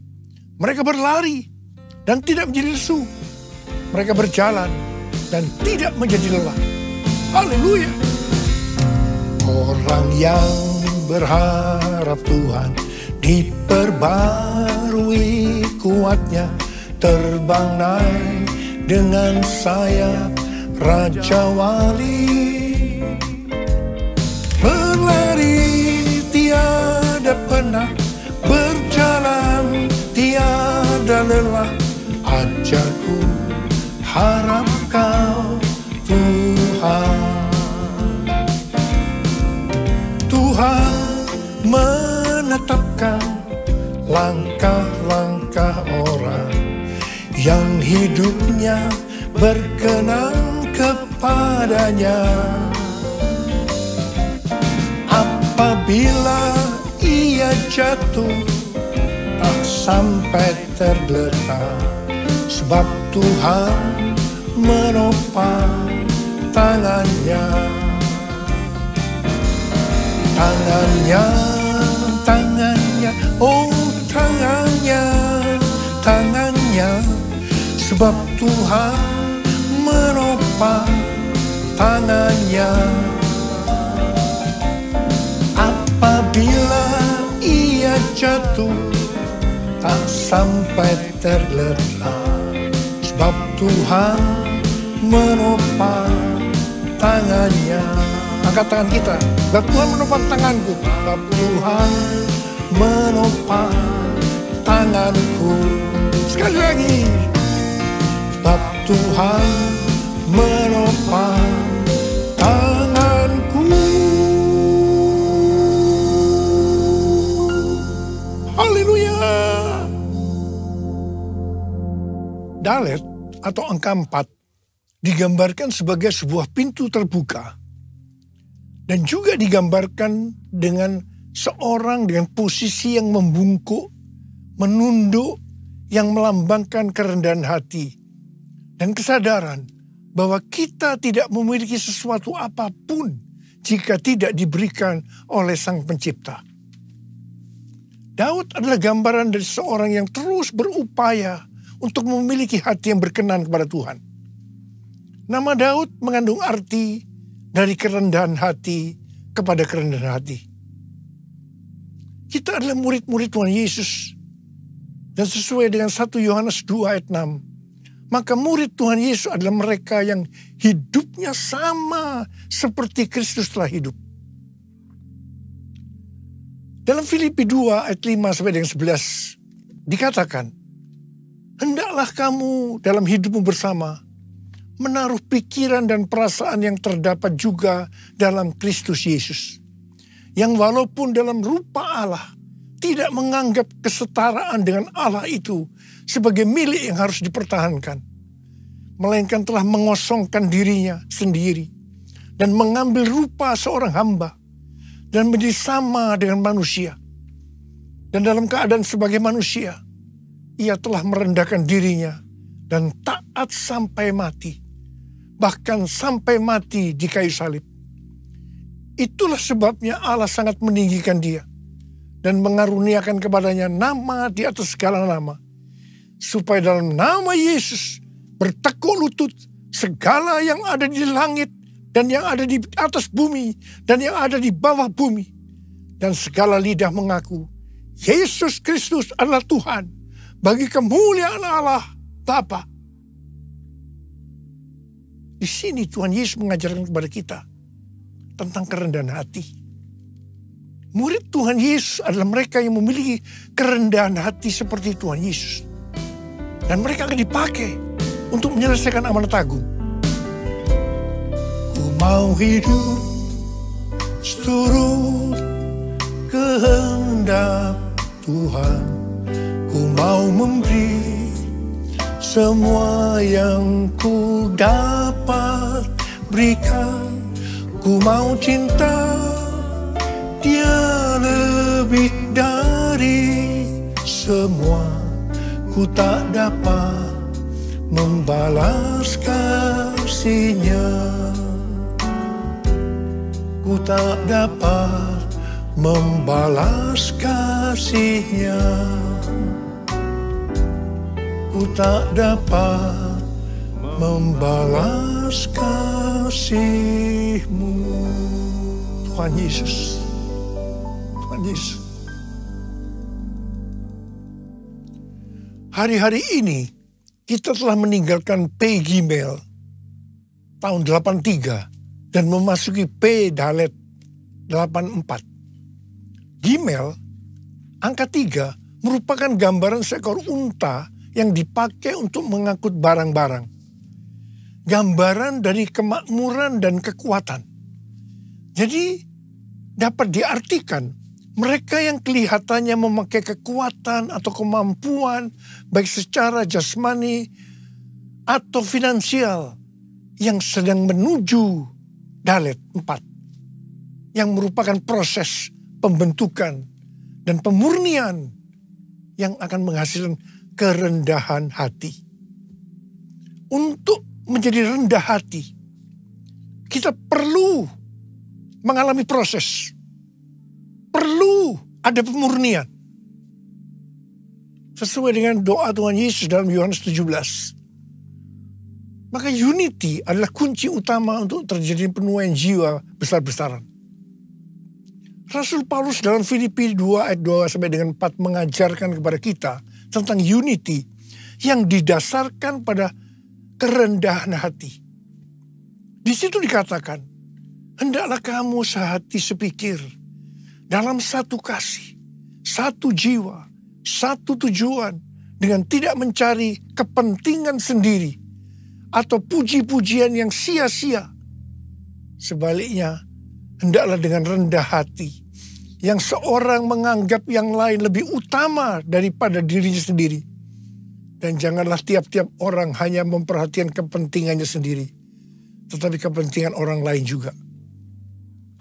Mereka berlari dan tidak menjadi lesu. Mereka berjalan dan tidak menjadi lelah. Haleluya. Orang yang berharap Tuhan diperbarui kuatnya, terbang naik dengan sayap Raja Wali. Berlari tiada penat, berjalan tiada lelah. Ajarku harap kau Tuhan. Tuhan menetapkan langkah-langkah orang yang hidupnya berkenan kepadanya. Apabila ia jatuh, tak sampai tergeletak, sebab Tuhan menopang tangannya. Tangannya, tangannya, oh tangannya, tangannya, sebab Tuhan menopang tangannya. Apabila jatuh tak sampai terletak, sebab Tuhan menopang tangannya. Angkat tangan kita, sebab Tuhan menopang tanganku, sebab Tuhan menopang tanganku. Sekali lagi, sebab Tuhan menopang tanganku. Haleluya. Dalet atau angka 4 digambarkan sebagai sebuah pintu terbuka dan juga digambarkan dengan seorang dengan posisi yang membungkuk, menunduk, yang melambangkan kerendahan hati dan kesadaran bahwa kita tidak memiliki sesuatu apapun jika tidak diberikan oleh Sang Pencipta. Daud adalah gambaran dari seorang yang terus berupaya untuk memiliki hati yang berkenan kepada Tuhan. Nama Daud mengandung arti dari kerendahan hati kepada kerendahan hati. Kita adalah murid-murid Tuhan Yesus. Dan sesuai dengan 1 Yohanes 2 ayat 6, maka murid Tuhan Yesus adalah mereka yang hidupnya sama seperti Kristus telah hidup. Dalam Filipi 2 ayat 5 sampai dengan 11 dikatakan, hendaklah kamu dalam hidupmu bersama menaruh pikiran dan perasaan yang terdapat juga dalam Kristus Yesus, yang walaupun dalam rupa Allah tidak menganggap kesetaraan dengan Allah itu sebagai milik yang harus dipertahankan, melainkan telah mengosongkan dirinya sendiri dan mengambil rupa seorang hamba dan menjadi sama dengan manusia. Dan dalam keadaan sebagai manusia, ia telah merendahkan dirinya dan taat sampai mati, bahkan sampai mati di kayu salib. Itulah sebabnya Allah sangat meninggikan dia dan mengaruniakan kepadanya nama di atas segala nama, supaya dalam nama Yesus bertekuk lutut segala yang ada di langit dan yang ada di atas bumi dan yang ada di bawah bumi, dan segala lidah mengaku Yesus Kristus adalah Tuhan, bagi kemuliaan Allah Bapa. Di sini Tuhan Yesus mengajarkan kepada kita tentang kerendahan hati. Murid Tuhan Yesus adalah mereka yang memiliki kerendahan hati seperti Tuhan Yesus. Dan mereka akan dipakai untuk menyelesaikan amanat agung. Ku mau hidup seturut kehendak Tuhan. Ku mau memberi semua yang ku dapat berikan. Ku mau cinta Dia lebih dari semua. Ku tak dapat membalas kasih-Nya. Ku tak dapat membalas kasih-Nya. Ku tak dapat membalas kasih-Mu. Tuhan Yesus. Tuhan Yesus. Hari-hari ini kita telah meninggalkan P Gimel tahun 83 dan memasuki P Dalet 84. Gimel, angka 3, merupakan gambaran seekor unta yang dipakai untuk mengangkut barang-barang. Gambaran dari kemakmuran dan kekuatan. Jadi dapat diartikan mereka yang kelihatannya memakai kekuatan atau kemampuan baik secara jasmani atau finansial yang sedang menuju Dalet 4 yang merupakan proses pembentukan dan pemurnian yang akan menghasilkan kerendahan hati. Untuk menjadi rendah hati, kita perlu mengalami proses. Perlu ada pemurnian. Sesuai dengan doa Tuhan Yesus dalam Yohanes 17. Maka unity adalah kunci utama untuk terjadi penuaian jiwa besar-besaran. Rasul Paulus dalam Filipi 2 ayat 2 sampai dengan 4 mengajarkan kepada kita tentang unity yang didasarkan pada kerendahan hati. Di situ dikatakan, hendaklah kamu sehati sepikir dalam satu kasih, satu jiwa, satu tujuan, dengan tidak mencari kepentingan sendiri atau puji-pujian yang sia-sia. Sebaliknya, hendaklah dengan rendah hati, yang seorang menganggap yang lain lebih utama daripada dirinya sendiri. Dan janganlah tiap-tiap orang hanya memperhatikan kepentingannya sendiri, tetapi kepentingan orang lain juga.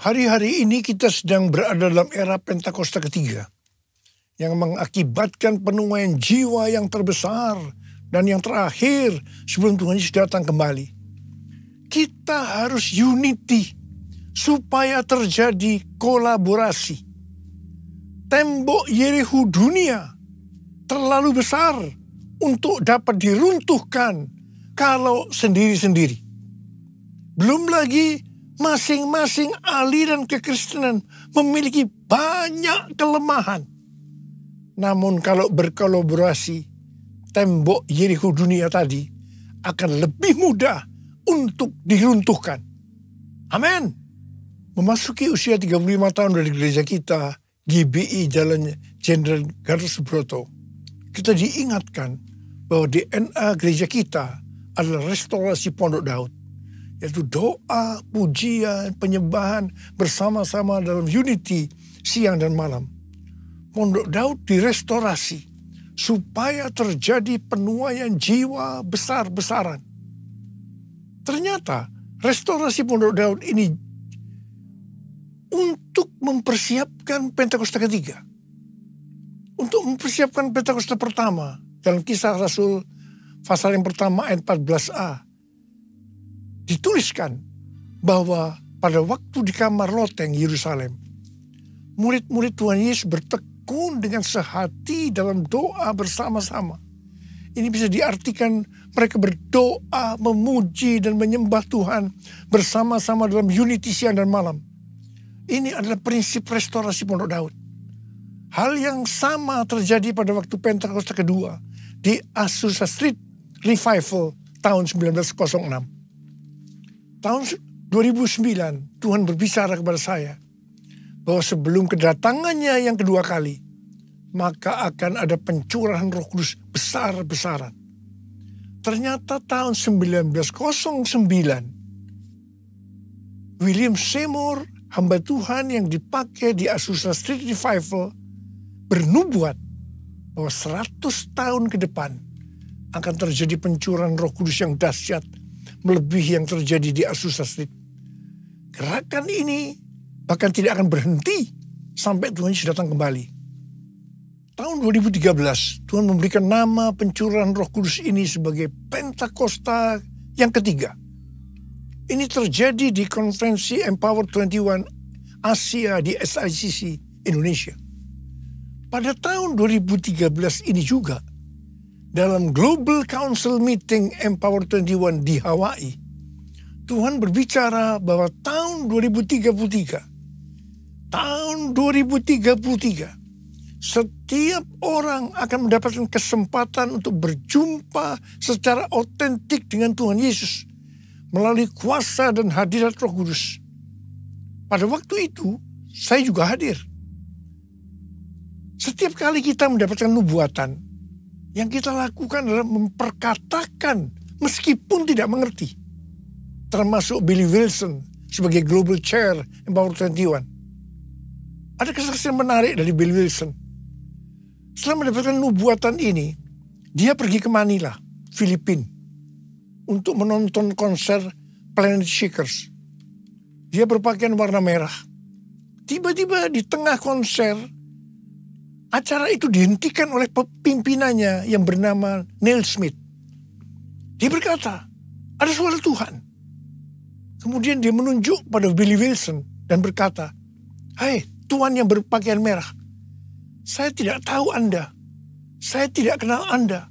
Hari-hari ini kita sedang berada dalam era Pentakosta ketiga, yang mengakibatkan penuaian jiwa yang terbesar dan yang terakhir sebelum Tuhan Yesus datang kembali. Kita harus unity supaya terjadi kolaborasi. Tembok Yerikho dunia terlalu besar untuk dapat diruntuhkan kalau sendiri-sendiri. Belum lagi masing-masing aliran kekristenan memiliki banyak kelemahan. Namun kalau berkolaborasi, tembok Yerikho dunia tadi akan lebih mudah untuk diruntuhkan. Amin. Memasuki usia 35 tahun dari gereja kita, GBI Jalan Jenderal Gatot Subroto, kita diingatkan bahwa DNA gereja kita adalah restorasi Pondok Daud, yaitu doa, pujian, penyembahan bersama-sama dalam unity siang dan malam. Pondok Daud direstorasi supaya terjadi penuaian jiwa besar-besaran. Ternyata restorasi Pondok Daud ini untuk mempersiapkan Pentakosta ketiga. Untuk mempersiapkan Pentakosta pertama, dalam Kisah Rasul pasal yang pertama ayat 14a, dituliskan bahwa pada waktu di kamar loteng Yerusalem, murid-murid Tuhan Yesus bertekun dengan sehati dalam doa bersama-sama. Ini bisa diartikan mereka berdoa, memuji dan menyembah Tuhan bersama-sama dalam unity siang dan malam. Ini adalah prinsip restorasi Pondok Daud. Hal yang sama terjadi pada waktu Pentakosta kedua di Azusa Street Revival tahun 1906. Tahun 2009 Tuhan berbicara kepada saya bahwa sebelum kedatangannya yang kedua kali, maka akan ada pencurahan Roh Kudus besar-besaran. Ternyata tahun 1909 William Seymour, hamba Tuhan yang dipakai di Azusa Street Revival, bernubuat bahwa 100 tahun ke depan akan terjadi pencurahan Roh Kudus yang dahsyat melebihi yang terjadi di Azusa Street. Gerakan ini bahkan tidak akan berhenti sampai Tuhan Yesus datang kembali. Tahun 2013 Tuhan memberikan nama pencurahan Roh Kudus ini sebagai Pentakosta yang ketiga. Ini terjadi di konferensi Empower 21 Asia di SICC Indonesia. Pada tahun 2013 ini juga, dalam Global Council Meeting Empower 21 di Hawaii, Tuhan berbicara bahwa tahun 2033, setiap orang akan mendapatkan kesempatan untuk berjumpa secara otentik dengan Tuhan Yesus melalui kuasa dan hadirat Roh Kudus. Pada waktu itu, saya juga hadir. Setiap kali kita mendapatkan nubuatan, yang kita lakukan adalah memperkatakan meskipun tidak mengerti. Termasuk Billy Wilson sebagai Global Chair Empower 21. Ada kesaksian menarik dari Billy Wilson. Setelah mendapatkan nubuatan ini, dia pergi ke Manila, Filipina, untuk menonton konser Planet Shakers. Dia berpakaian warna merah. Tiba-tiba di tengah konser, acara itu dihentikan oleh pimpinannya yang bernama Neil Smith. Dia berkata, ada suara Tuhan. Kemudian dia menunjuk pada Billy Wilson dan berkata, "Hai, Tuhan yang berpakaian merah, saya tidak tahu Anda, saya tidak kenal Anda,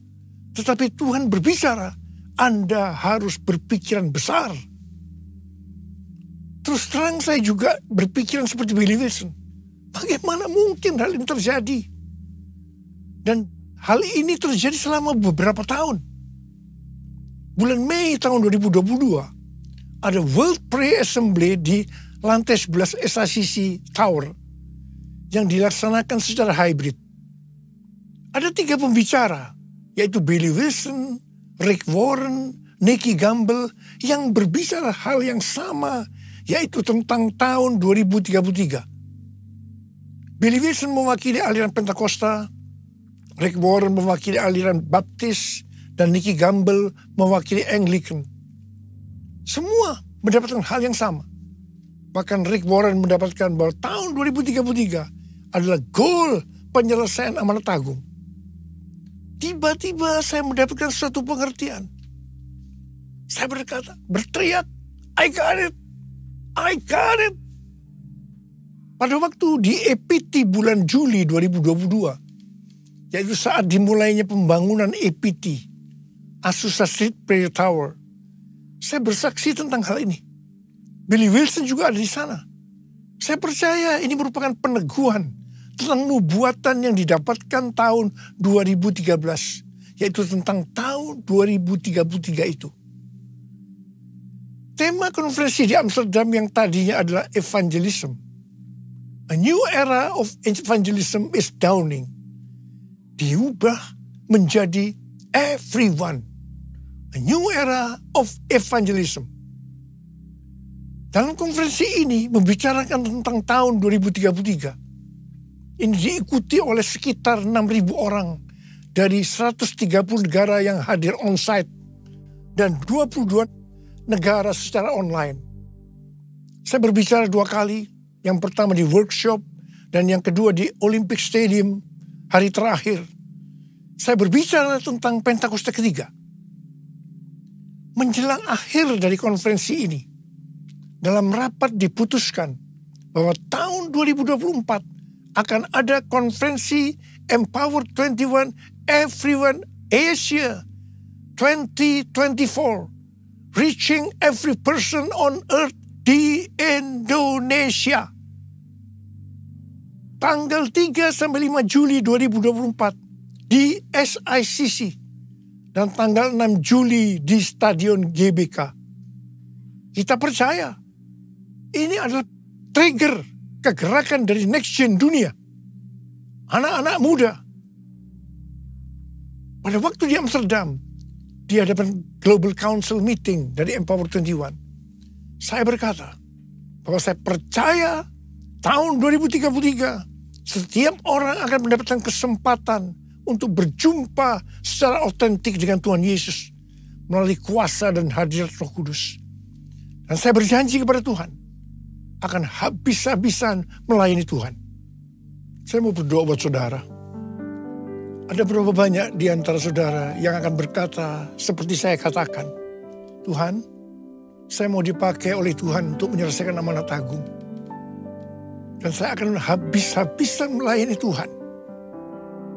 tetapi Tuhan berbicara, Anda harus berpikiran besar." Terus terang saya juga berpikiran seperti Billy Wilson. Bagaimana mungkin hal ini terjadi? Dan hal ini terjadi selama beberapa tahun. Bulan Mei tahun 2022, ada World Prayer Assembly di lantai 11 SICC Tower yang dilaksanakan secara hybrid. Ada 3 pembicara, yaitu Billy Wilson, Rick Warren, Nicky Gamble, yang berbicara hal yang sama, yaitu tentang tahun 2033. Billy Wilson mewakili aliran Pentakosta, Rick Warren mewakili aliran Baptis, dan Nicky Gamble mewakili Anglican. Semua mendapatkan hal yang sama. Bahkan Rick Warren mendapatkan bahwa tahun 2033 adalah goal penyelesaian amanat agung. Tiba-tiba saya mendapatkan suatu pengertian. Saya berteriak, I got it, I got it. Pada waktu di EPT bulan Juli 2022, yaitu saat dimulainya pembangunan EPT, Azusa Street Prayer Tower, saya bersaksi tentang hal ini. Billy Wilson juga ada di sana. Saya percaya ini merupakan peneguhan tentang nubuatan yang didapatkan tahun 2013, yaitu tentang tahun 2033 itu. Tema konferensi di Amsterdam yang tadinya adalah evangelism. A new era of evangelism is dawning. Diubah menjadi everyone. A new era of evangelism. Dalam konferensi ini membicarakan tentang tahun 2033. Ini diikuti oleh sekitar 6.000 orang dari 130 negara yang hadir on-site dan 22 negara secara online. Saya berbicara 2 kali, yang pertama di workshop dan yang kedua di Olympic Stadium hari terakhir. Saya berbicara tentang Pentakosta ketiga. Menjelang akhir dari konferensi ini, dalam rapat diputuskan bahwa tahun 2024 akan ada konferensi Empower 21 Everyone Asia 2024, Reaching Every Person on Earth di Indonesia. Tanggal 3 sampai 5 Juli 2024 di SICC. Dan tanggal 6 Juli di Stadion GBK. Kita percaya ini adalah trigger kegerakan dari next gen dunia. Anak-anak muda. Pada waktu di Amsterdam, di hadapan Global Council Meeting dari Empower 21, saya berkata bahwa saya percaya tahun 2033 setiap orang akan mendapatkan kesempatan untuk berjumpa secara otentik dengan Tuhan Yesus melalui kuasa dan hadirat Roh Kudus. Dan saya berjanji kepada Tuhan akan habis-habisan melayani Tuhan. Saya mau berdoa buat saudara. Ada berapa banyak di antara saudara yang akan berkata seperti saya katakan, Tuhan, saya mau dipakai oleh Tuhan untuk menyelesaikan amanat agung. Dan saya akan habis-habisan melayani Tuhan.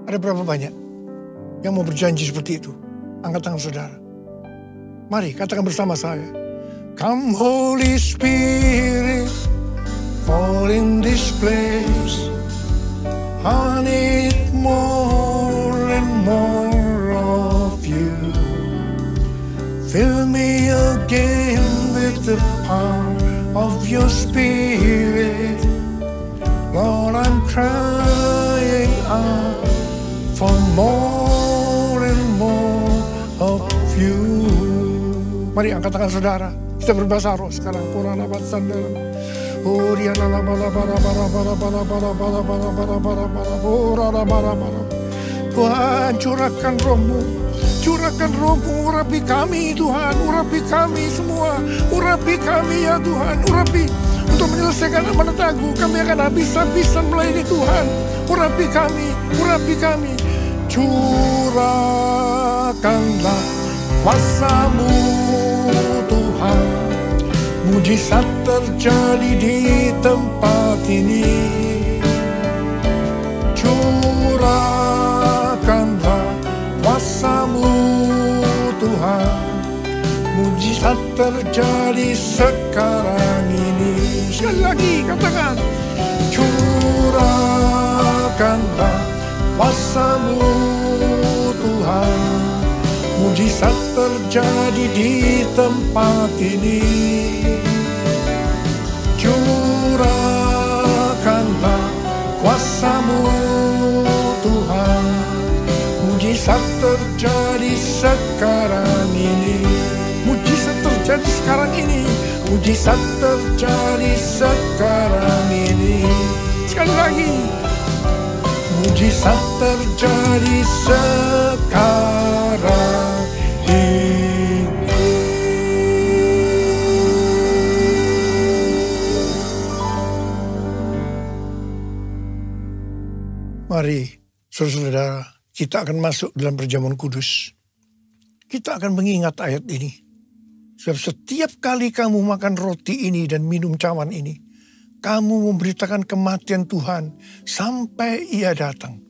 Ada berapa banyak yang mau berjanji seperti itu? Angkat tangan saudara. Mari katakan bersama saya. Come Holy Spirit, fall in this place. I need more and more of you. Fill me again with the power of your Spirit. Lord, I'm crying out for more and more of you. Mari angkat tangan saudara. Kita berbahasa roh sekarang. Kurang apa sandal. Tuhan, curahkan rohmu. Curahkan rohmu, urapi kami Tuhan. Urapi kami semua. Urapi kami ya Tuhan. Urapi untuk menyelesaikan amanat agung. Kami akan habis-habisan melayani Tuhan. Urapi kami. Urapi kami. Curahkanlah kuasa-Mu Tuhan. Mujizat terjadi di tempat ini. Curahkanlah kuasa-Mu Tuhan. Mujizat terjadi sekarang ini. Sekali lagi katakan. Curahkanlah Curahkanlah kuasa-Mu Tuhan, mujizat terjadi di tempat ini. Curahkanlah kuasa-Mu Tuhan, mujizat terjadi sekarang ini. Mujizat terjadi sekarang ini. Mujizat terjadi sekarang ini. Sekali lagi. Mujizat terjadi sekarang ini. Mari, saudara-saudara, kita akan masuk dalam perjamuan kudus. Kita akan mengingat ayat ini. Sebab setiap kali kamu makan roti ini dan minum cawan ini, kamu memberitakan kematian Tuhan sampai Ia datang.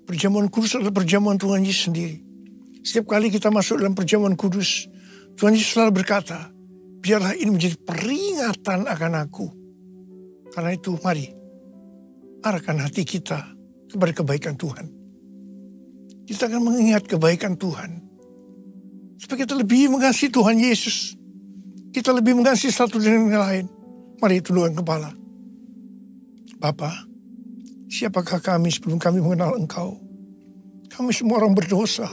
Perjamuan kudus adalah perjamuan Tuhan Yesus sendiri. Setiap kali kita masuk dalam perjamuan kudus, Tuhan Yesus selalu berkata, biarlah ini menjadi peringatan akan aku. Karena itu mari, arahkan hati kita kepada kebaikan Tuhan. Kita akan mengingat kebaikan Tuhan. Supaya kita lebih mengasihi Tuhan Yesus. Kita lebih mengasihi satu dengan yang lain. Mari tundukkan kepala. Bapa, siapakah kami sebelum kami mengenal Engkau? Kami semua orang berdosa.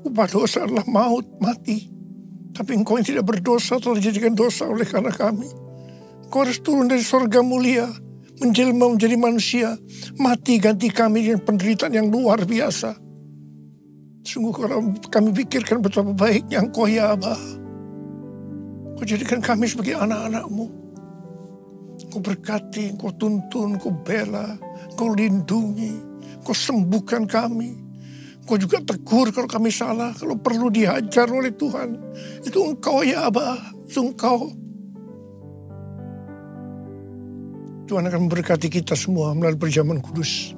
Upah dosa adalah maut, mati. Tapi Engkau yang tidak berdosa telah dijadikan dosa oleh karena kami. Engkau harus turun dari surga mulia, menjelma menjadi manusia, mati ganti kami dengan penderitaan yang luar biasa. Sungguh kalau kami pikirkan betapa baiknya Engkau ya Aba. Engkau jadikan kami sebagai anak-anak-Mu. Engkau berkati, Engkau tuntun, Engkau bela, Engkau lindungi, Engkau sembuhkan kami. Engkau juga tegur kalau kami salah, kalau perlu dihajar oleh Tuhan. Itu Engkau ya Aba, itu Engkau. Tuhan akan memberkati kita semua melalui perjamuan kudus.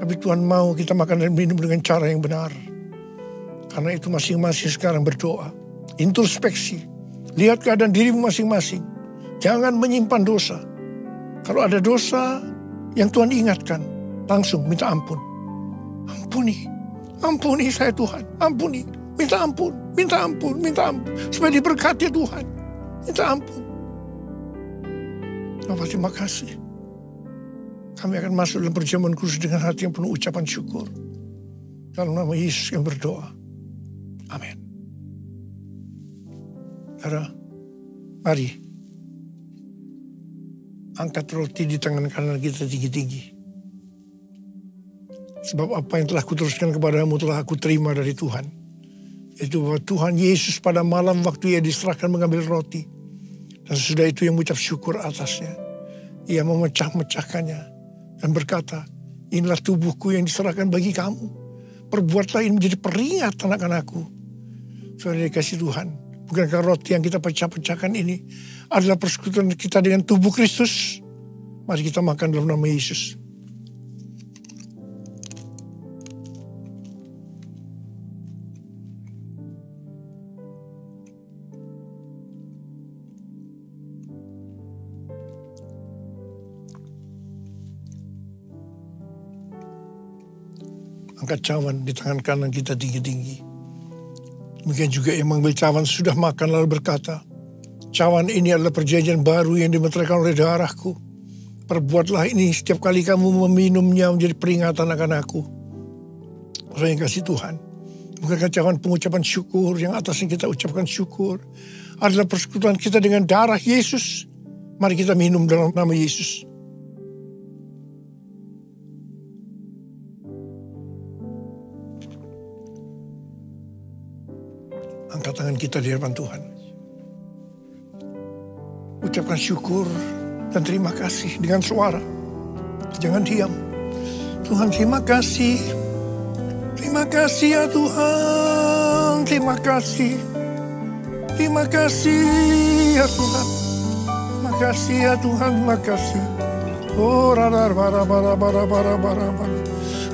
Tapi Tuhan mau kita makan dan minum dengan cara yang benar. Karena itu masing-masing sekarang berdoa. Introspeksi. Lihat keadaan dirimu masing-masing. Jangan menyimpan dosa. Kalau ada dosa yang Tuhan ingatkan, langsung minta ampun. Ampuni. Ampuni saya Tuhan. Ampuni. Minta ampun. Minta ampun. Minta ampun. Supaya diberkati Tuhan. Minta ampun. Bapak, terima kasih. Kami akan masuk dalam perjamuan kudus dengan hati yang penuh ucapan syukur. Dalam nama Yesus yang berdoa. Amin. Saudara, mari angkat roti di tangan kanan kita tinggi-tinggi. Sebab apa yang telah kuteruskan kepadamu telah aku terima dari Tuhan. Yaitu bahwa Tuhan Yesus pada malam waktu Ia diserahkan mengambil roti. Dan sesudah itu Ia mengucap syukur atasnya. Ia memecah-mecahkannya dan berkata, inilah tubuhku yang diserahkan bagi kamu. Perbuatlah ini menjadi peringatan akan aku. Saudara dikasih Tuhan, bukankah roti yang kita pecah-pecahkan ini adalah persekutuan kita dengan tubuh Kristus? Mari kita makan dalam nama Yesus. Angkat cawan di tangan kanan kita tinggi-tinggi. Demikian juga yang mengambil cawan sudah makan lalu berkata, cawan ini adalah perjanjian baru yang dimeteraikan oleh darahku. Perbuatlah ini setiap kali kamu meminumnya menjadi peringatan akan aku. Orang yang kasih Tuhan. Bukankah cawan pengucapan syukur yang atasnya kita ucapkan syukur adalah persekutuan kita dengan darah Yesus. Mari kita minum dalam nama Yesus. Angkat tangan kita di hadapan Tuhan. Ucapkan syukur dan terima kasih dengan suara. Jangan diam. Tuhan terima kasih. Terima kasih ya Tuhan. Terima kasih. Terima kasih ya Tuhan. Terima kasih ya Tuhan. Terima kasih. Oh radar bara bara bara bara bara bara.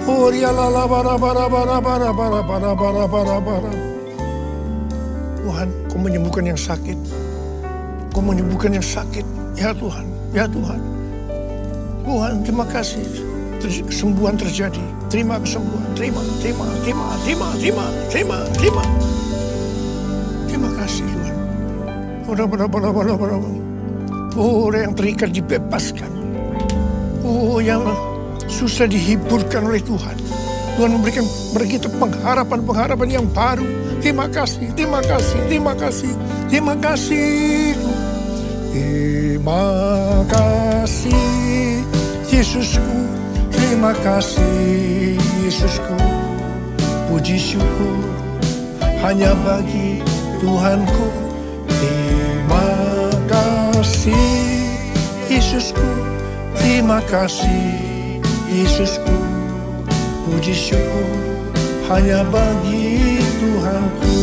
Oh rialala bara bara bara bara bara bara bara bara bara. Tuhan, Kau menyembuhkan yang sakit. Kau menyembuhkan yang sakit. Ya Tuhan, ya Tuhan. Tuhan, terima kasih. Kesembuhan terjadi. Terima kesembuhan. Terima. Terima kasih Tuhan. Oh, yang terikat dibebaskan. Oh, yang susah dihiburkan oleh Tuhan. Tuhan memberikan kita pengharapan yang baru. Terima kasih. Terima kasih Yesusku. Terima kasih Yesusku. Puji syukur hanya bagi Tuhanku. Terima kasih Yesusku. Terima kasih Yesusku. Puji syukur hanya bagi Tuhanku.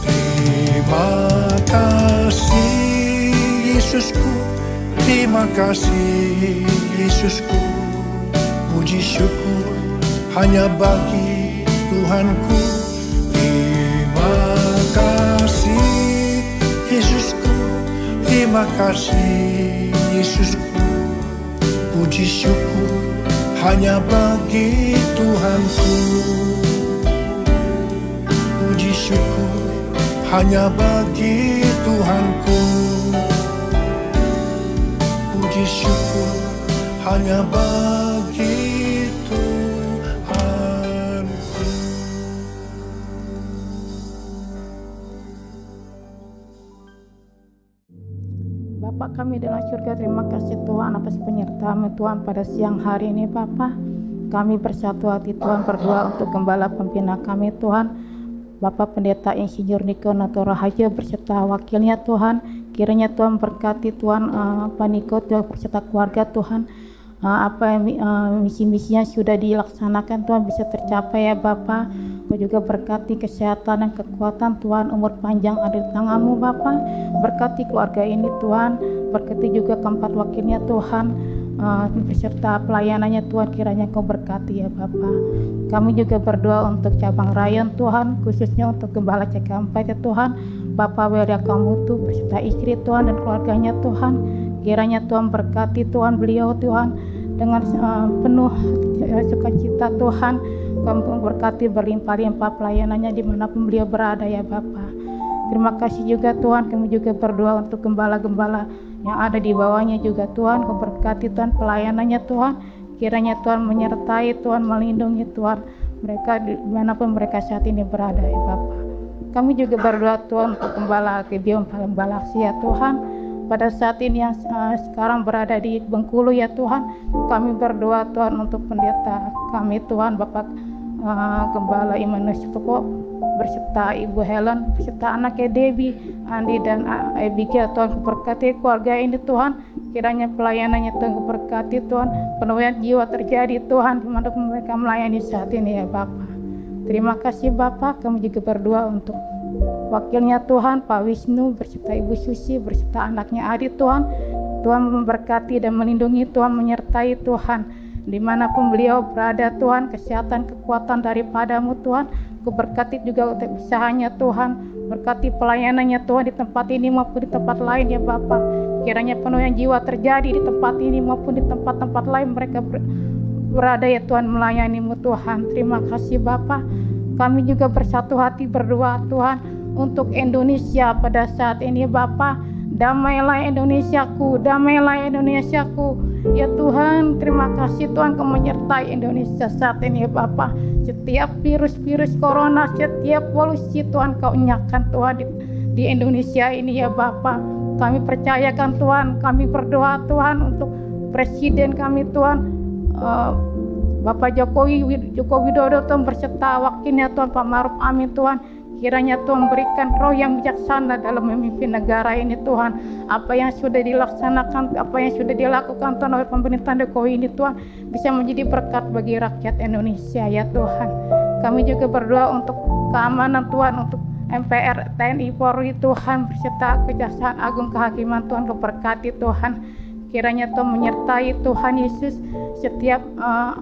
Terima kasih Yesusku. Terima kasih Yesusku. Puji syukur hanya bagi Tuhanku. Terima kasih Yesusku. Terima kasih Yesusku. Puji syukur hanya bagi Tuhanku. Puji syukur hanya bagi Tuhanku. Puji syukur hanya bagi Tuhanku. Bapak kami dalam surga, terima kasih Tuhan atas penyertaan Tuhan pada siang hari ini Bapak. Kami bersatu hati Tuhan berdoa untuk gembala pembina kami Tuhan, Bapak Pendeta Insinyur Niko Nato Rahaja berserta wakilnya Tuhan. Kiranya Tuhan berkati Tuhan Pak Niko Tuhan berserta keluarga Tuhan. Apa misi-misinya sudah dilaksanakan Tuhan bisa tercapai ya Bapak. Kau juga berkati kesehatan dan kekuatan Tuhan, umur panjang ada di tangan-Mu Bapak. Berkati keluarga ini Tuhan, berkati juga keempat wakilnya Tuhan, beserta pelayanannya Tuhan, kiranya Kau berkati ya Bapak. Kami juga berdoa untuk cabang Rayon Tuhan, khususnya untuk Gembala CK4 ya Tuhan, Bapak Welda Kamutu beserta istri Tuhan dan keluarganya Tuhan. Kiranya Tuhan berkati Tuhan beliau Tuhan dengan penuh sukacita Tuhan. Kamu berkati berlimpah-limpah pelayanannya dimanapun beliau berada ya Bapak. Terima kasih juga Tuhan, kami juga berdoa untuk gembala-gembala yang ada di bawahnya juga Tuhan. Kau berkati Tuhan pelayanannya Tuhan. Kiranya Tuhan menyertai Tuhan, melindungi Tuhan mereka dimanapun mereka saat ini berada ya Bapak. Kami juga berdoa Tuhan untuk Gembala Gideon Galaksi ya Tuhan. Pada saat ini yang sekarang berada di Bengkulu ya Tuhan, kami berdoa Tuhan untuk pendeta kami Tuhan, Bapak Gembala Imanus Toko berserta Ibu Helen, beserta anaknya Debbie, Andi dan Abigail. Tuhan berkati keluarga ini Tuhan, kiranya pelayanannya Tuhan berkati Tuhan, penuhan jiwa terjadi Tuhan dimanapun mereka melayani saat ini ya Bapak. Terima kasih Bapak. Kami juga berdoa untuk wakilnya Tuhan, Pak Wisnu beserta Ibu Susi beserta anaknya Adi Tuhan. Tuhan memberkati dan melindungi Tuhan, menyertai Tuhan dimanapun beliau berada Tuhan, kesehatan kekuatan daripada-Mu Tuhan. Berkati juga untuk usahanya Tuhan, berkati pelayanannya Tuhan di tempat ini maupun di tempat lain ya Bapak. Kiranya penuhan jiwa terjadi di tempat ini maupun di tempat-tempat lain mereka berada ya Tuhan, melayani-Mu Tuhan. Terima kasih Bapak. Kami juga bersatu hati berdoa Tuhan untuk Indonesia pada saat ini Bapak. Damailah Indonesiaku, damailah Indonesiaku. Ya Tuhan, terima kasih Tuhan Kau menyertai Indonesia saat ini ya Bapak. Setiap virus-virus corona, setiap polusi Tuhan Kau enyahkan Tuhan di Indonesia ini ya Bapak. Kami percayakan Tuhan, kami berdoa Tuhan untuk Presiden kami Tuhan, Bapak Joko Widodo Tuhan berserta wakilnya Tuhan Pak Maruf Amin Tuhan. Kiranya Tuhan berikan roh yang bijaksana dalam memimpin negara ini Tuhan. Apa yang sudah dilaksanakan, apa yang sudah dilakukan Tuhan oleh pemerintahan Jokowi ini Tuhan bisa menjadi berkat bagi rakyat Indonesia ya Tuhan. Kami juga berdoa untuk keamanan Tuhan, untuk MPR, TNI, Polri Tuhan beserta Kejaksaan Agung Kehakiman Tuhan. Berkati Tuhan. Kiranya Tuhan menyertai Tuhan Yesus setiap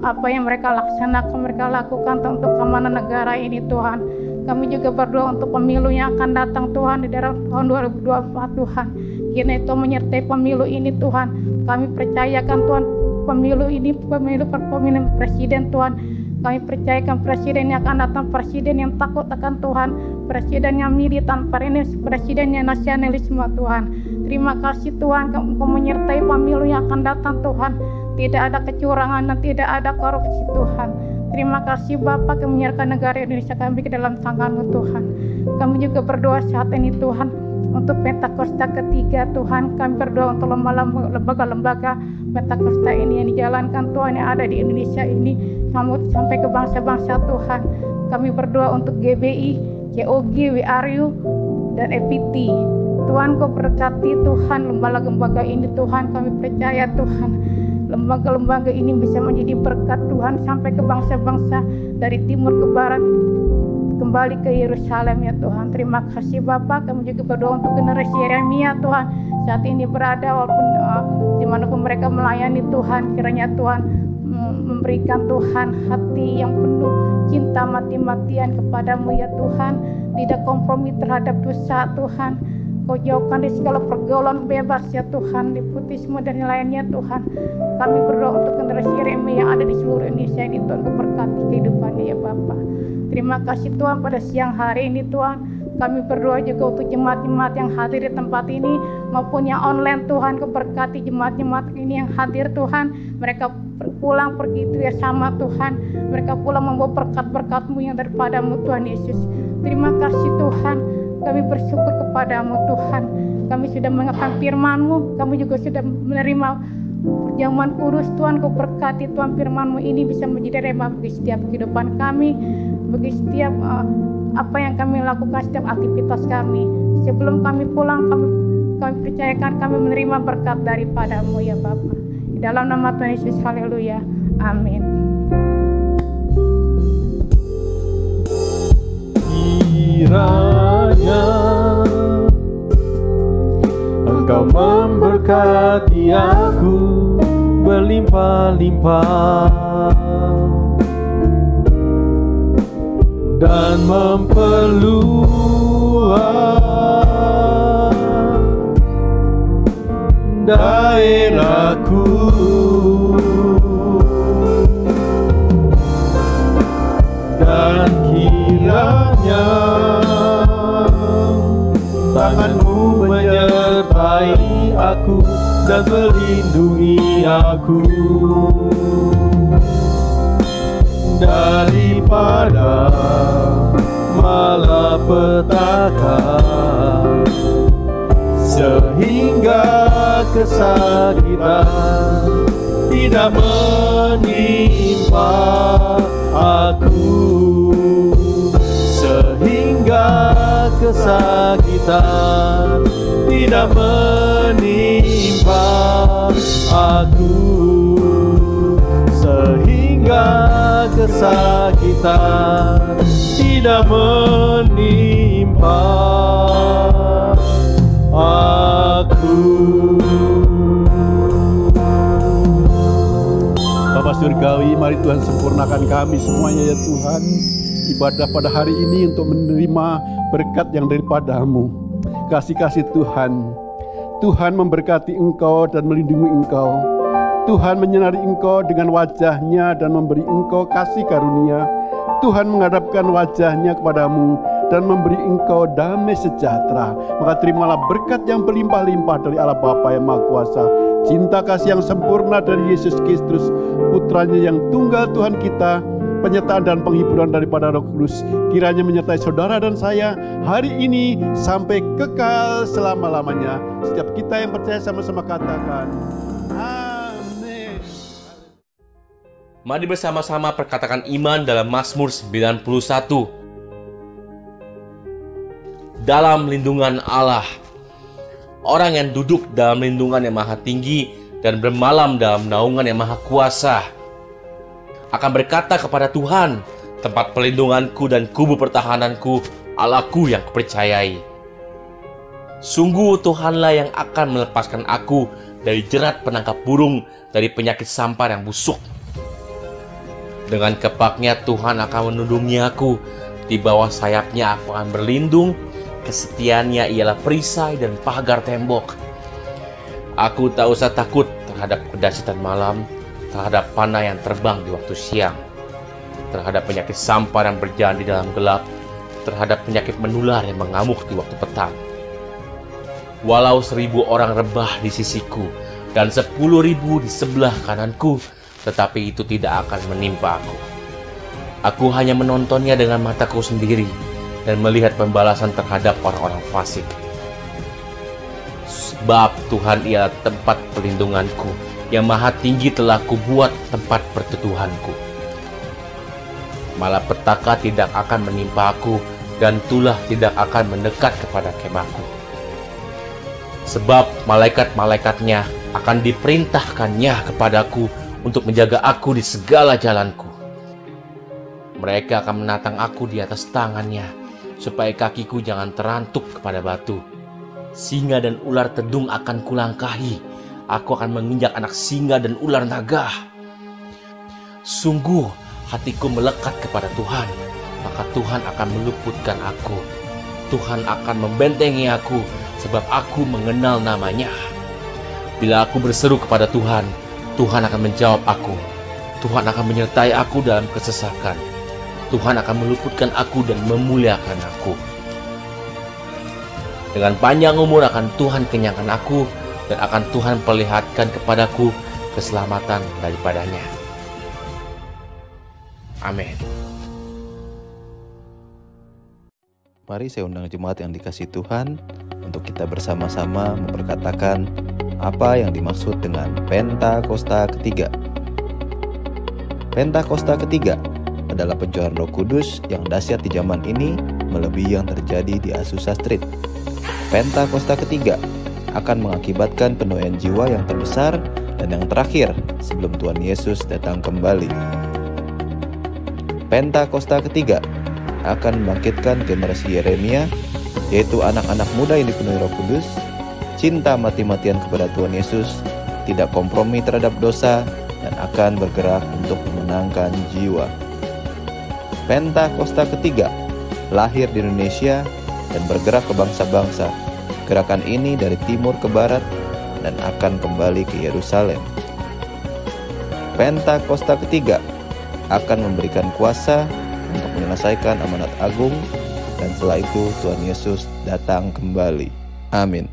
apa yang mereka laksanakan, mereka lakukan untuk keamanan negara ini Tuhan. Kami juga berdoa untuk pemilu yang akan datang Tuhan di dalam tahun 2024 Tuhan. Kiranya Tuhan menyertai pemilu ini Tuhan. Kami percayakan Tuhan pemilu ini, pemilihan presiden Tuhan. Kami percayakan presiden yang akan datang, presiden yang takut akan Tuhan, presiden yang militan, presiden yang nasionalisme Tuhan. Terima kasih Tuhan, Engkau menyertai pemilu yang akan datang Tuhan. Tidak ada kecurangan dan tidak ada korupsi Tuhan. Terima kasih Bapa, kami menyerahkan negara Indonesia kami ke dalam tangan-Mu Tuhan. Kami juga berdoa saat ini Tuhan untuk Pentakosta ketiga Tuhan. Kami berdoa untuk lembaga-lembaga Pentakosta ini yang dijalankan Tuhan yang ada di Indonesia ini sampai ke bangsa-bangsa Tuhan. Kami berdoa untuk GBI, COG, WRU, dan EPT. Tuhan Kau berkati Tuhan lembaga-lembaga ini Tuhan. Kami percaya Tuhan lembaga-lembaga ini bisa menjadi berkat Tuhan sampai ke bangsa-bangsa dari timur ke barat kembali ke Yerusalem ya Tuhan. Terima kasih Bapa. Kami juga berdoa untuk generasi Yeremia Tuhan saat ini berada walaupun dimanapun mereka melayani Tuhan. Kiranya Tuhan memberikan Tuhan hati yang penuh cinta mati-matian kepadamu ya Tuhan. Tidak kompromi terhadap dosa Tuhan. Kau jauhkan dari segala pergaulan bebas ya Tuhan, nepotisme dan lainnya Tuhan. Kami berdoa untuk generasi Yeremia yang ada di seluruh Indonesia ini Tuhan, Kau berkati kehidupannya ya Bapa. Terima kasih Tuhan pada siang hari ini Tuhan. Kami berdoa juga untuk jemaat-jemaat yang hadir di tempat ini maupun yang online Tuhan. Kau berkati jemaat-jemaat ini yang hadir Tuhan. Mereka pulang pergi itu ya sama Tuhan. Mereka pulang membawa berkat-berkat-Mu yang daripadamu Tuhan Yesus. Terima kasih Tuhan. Kami bersyukur kepadamu Tuhan. Kami sudah mendengarkan firman-Mu. Kami juga sudah menerima perjamuan kudus Tuhan. Kau berkati Tuhan firman-Mu ini bisa menjadi rema bagi setiap kehidupan kami. Bagi setiap apa yang kami lakukan, setiap aktivitas kami. Sebelum kami pulang, kami percayakan kami menerima berkat daripada-Mu ya Bapa. Di dalam nama Tuhan Yesus, haleluya. Amin. Kiranya Engkau memberkati aku berlimpah-limpah dan memperluas daerahku, dan kiranya tangan-Mu menyertai aku dan melindungi aku daripada malapetaka, sehingga kesakitan tidak menimpa aku, sehingga kesakitan tidak menimpa aku, sehingga kesakitan tidak menimpa aku. Bapa Surgawi, mari Tuhan sempurnakan kami semuanya ya Tuhan. Ibadah pada hari ini untuk menerima berkat yang daripada-Mu. Kasih-kasih Tuhan. Tuhan memberkati Engkau dan melindungi Engkau. Tuhan menyinari Engkau dengan wajah-Nya dan memberi Engkau kasih karunia. Tuhan menghadapkan wajah-Nya kepadamu dan memberi Engkau damai sejahtera. Maka terimalah berkat yang berlimpah-limpah dari Allah Bapa yang Maha Kuasa, cinta kasih yang sempurna dari Yesus Kristus, Putranya yang tunggal Tuhan kita, penyertaan dan penghiburan daripada Roh Kudus kiranya menyertai saudara dan saya hari ini sampai kekal selama-lamanya. Setiap kita yang percaya sama-sama katakan amin. Mari bersama-sama perkatakan iman dalam Mazmur 91. Dalam lindungan Allah, orang yang duduk dalam lindungan yang maha tinggi dan bermalam dalam naungan yang maha kuasa akan berkata kepada Tuhan, tempat perlindunganku dan kubu pertahananku, Allahku yang kupercayai. Sungguh Tuhanlah yang akan melepaskan aku dari jerat penangkap burung, dari penyakit sampar yang busuk. Dengan kepaknya Tuhan akan melindungi aku, Di bawah sayapnya aku akan berlindung, kesetiaannya ialah perisai dan pagar tembok. Aku tak usah takut terhadap kedahsyatan malam, terhadap panah yang terbang di waktu siang, terhadap penyakit sampar yang berjalan di dalam gelap, terhadap penyakit menular yang mengamuk di waktu petang. Walau 1000 orang rebah di sisiku dan 10.000 di sebelah kananku, tetapi itu tidak akan menimpa aku. Aku hanya menontonnya dengan mataku sendiri dan melihat pembalasan terhadap orang-orang fasik. Sebab Tuhan ialah tempat perlindunganku, yang maha tinggi telah kubuat tempat perteduhanku. Malapetaka tidak akan menimpa aku, dan tulah tidak akan mendekat kepada kemahku. Sebab malaikat-malaikatnya akan diperintahkannya kepadaku untuk menjaga aku di segala jalanku. Mereka akan menatang aku di atas tangannya, supaya kakiku jangan terantuk kepada batu. Singa dan ular tedung akan kulangkahi. Aku akan menginjak anak singa dan ular naga. Sungguh hatiku melekat kepada Tuhan, maka Tuhan akan meluputkan aku. Tuhan akan membentengi aku, sebab aku mengenal namanya. Bila aku berseru kepada Tuhan, Tuhan akan menjawab aku. Tuhan akan menyertai aku dalam kesesakan. Tuhan akan meluputkan aku dan memuliakan aku. Dengan panjang umur akan Tuhan kenyangkan aku, dan akan Tuhan perlihatkan kepadaku keselamatan daripadanya. Amin. Mari saya undang jemaat yang dikasihi Tuhan untuk kita bersama-sama memperkatakan apa yang dimaksud dengan Pentakosta ketiga. Pentakosta ketiga adalah pencurahan Roh Kudus yang dahsyat di zaman ini melebihi yang terjadi di Azusa Street. Pentakosta ketiga akan mengakibatkan penuaian jiwa yang terbesar dan yang terakhir sebelum Tuhan Yesus datang kembali. Pentakosta ketiga akan membangkitkan generasi Yeremia, yaitu anak-anak muda yang dipenuhi Roh Kudus, cinta mati-matian kepada Tuhan Yesus, tidak kompromi terhadap dosa, dan akan bergerak untuk memenangkan jiwa. Pentakosta ketiga lahir di Indonesia dan bergerak ke bangsa-bangsa. Gerakan ini dari timur ke barat dan akan kembali ke Yerusalem. Pentakosta ketiga akan memberikan kuasa untuk menyelesaikan amanat agung, dan setelah itu Tuhan Yesus datang kembali. Amin.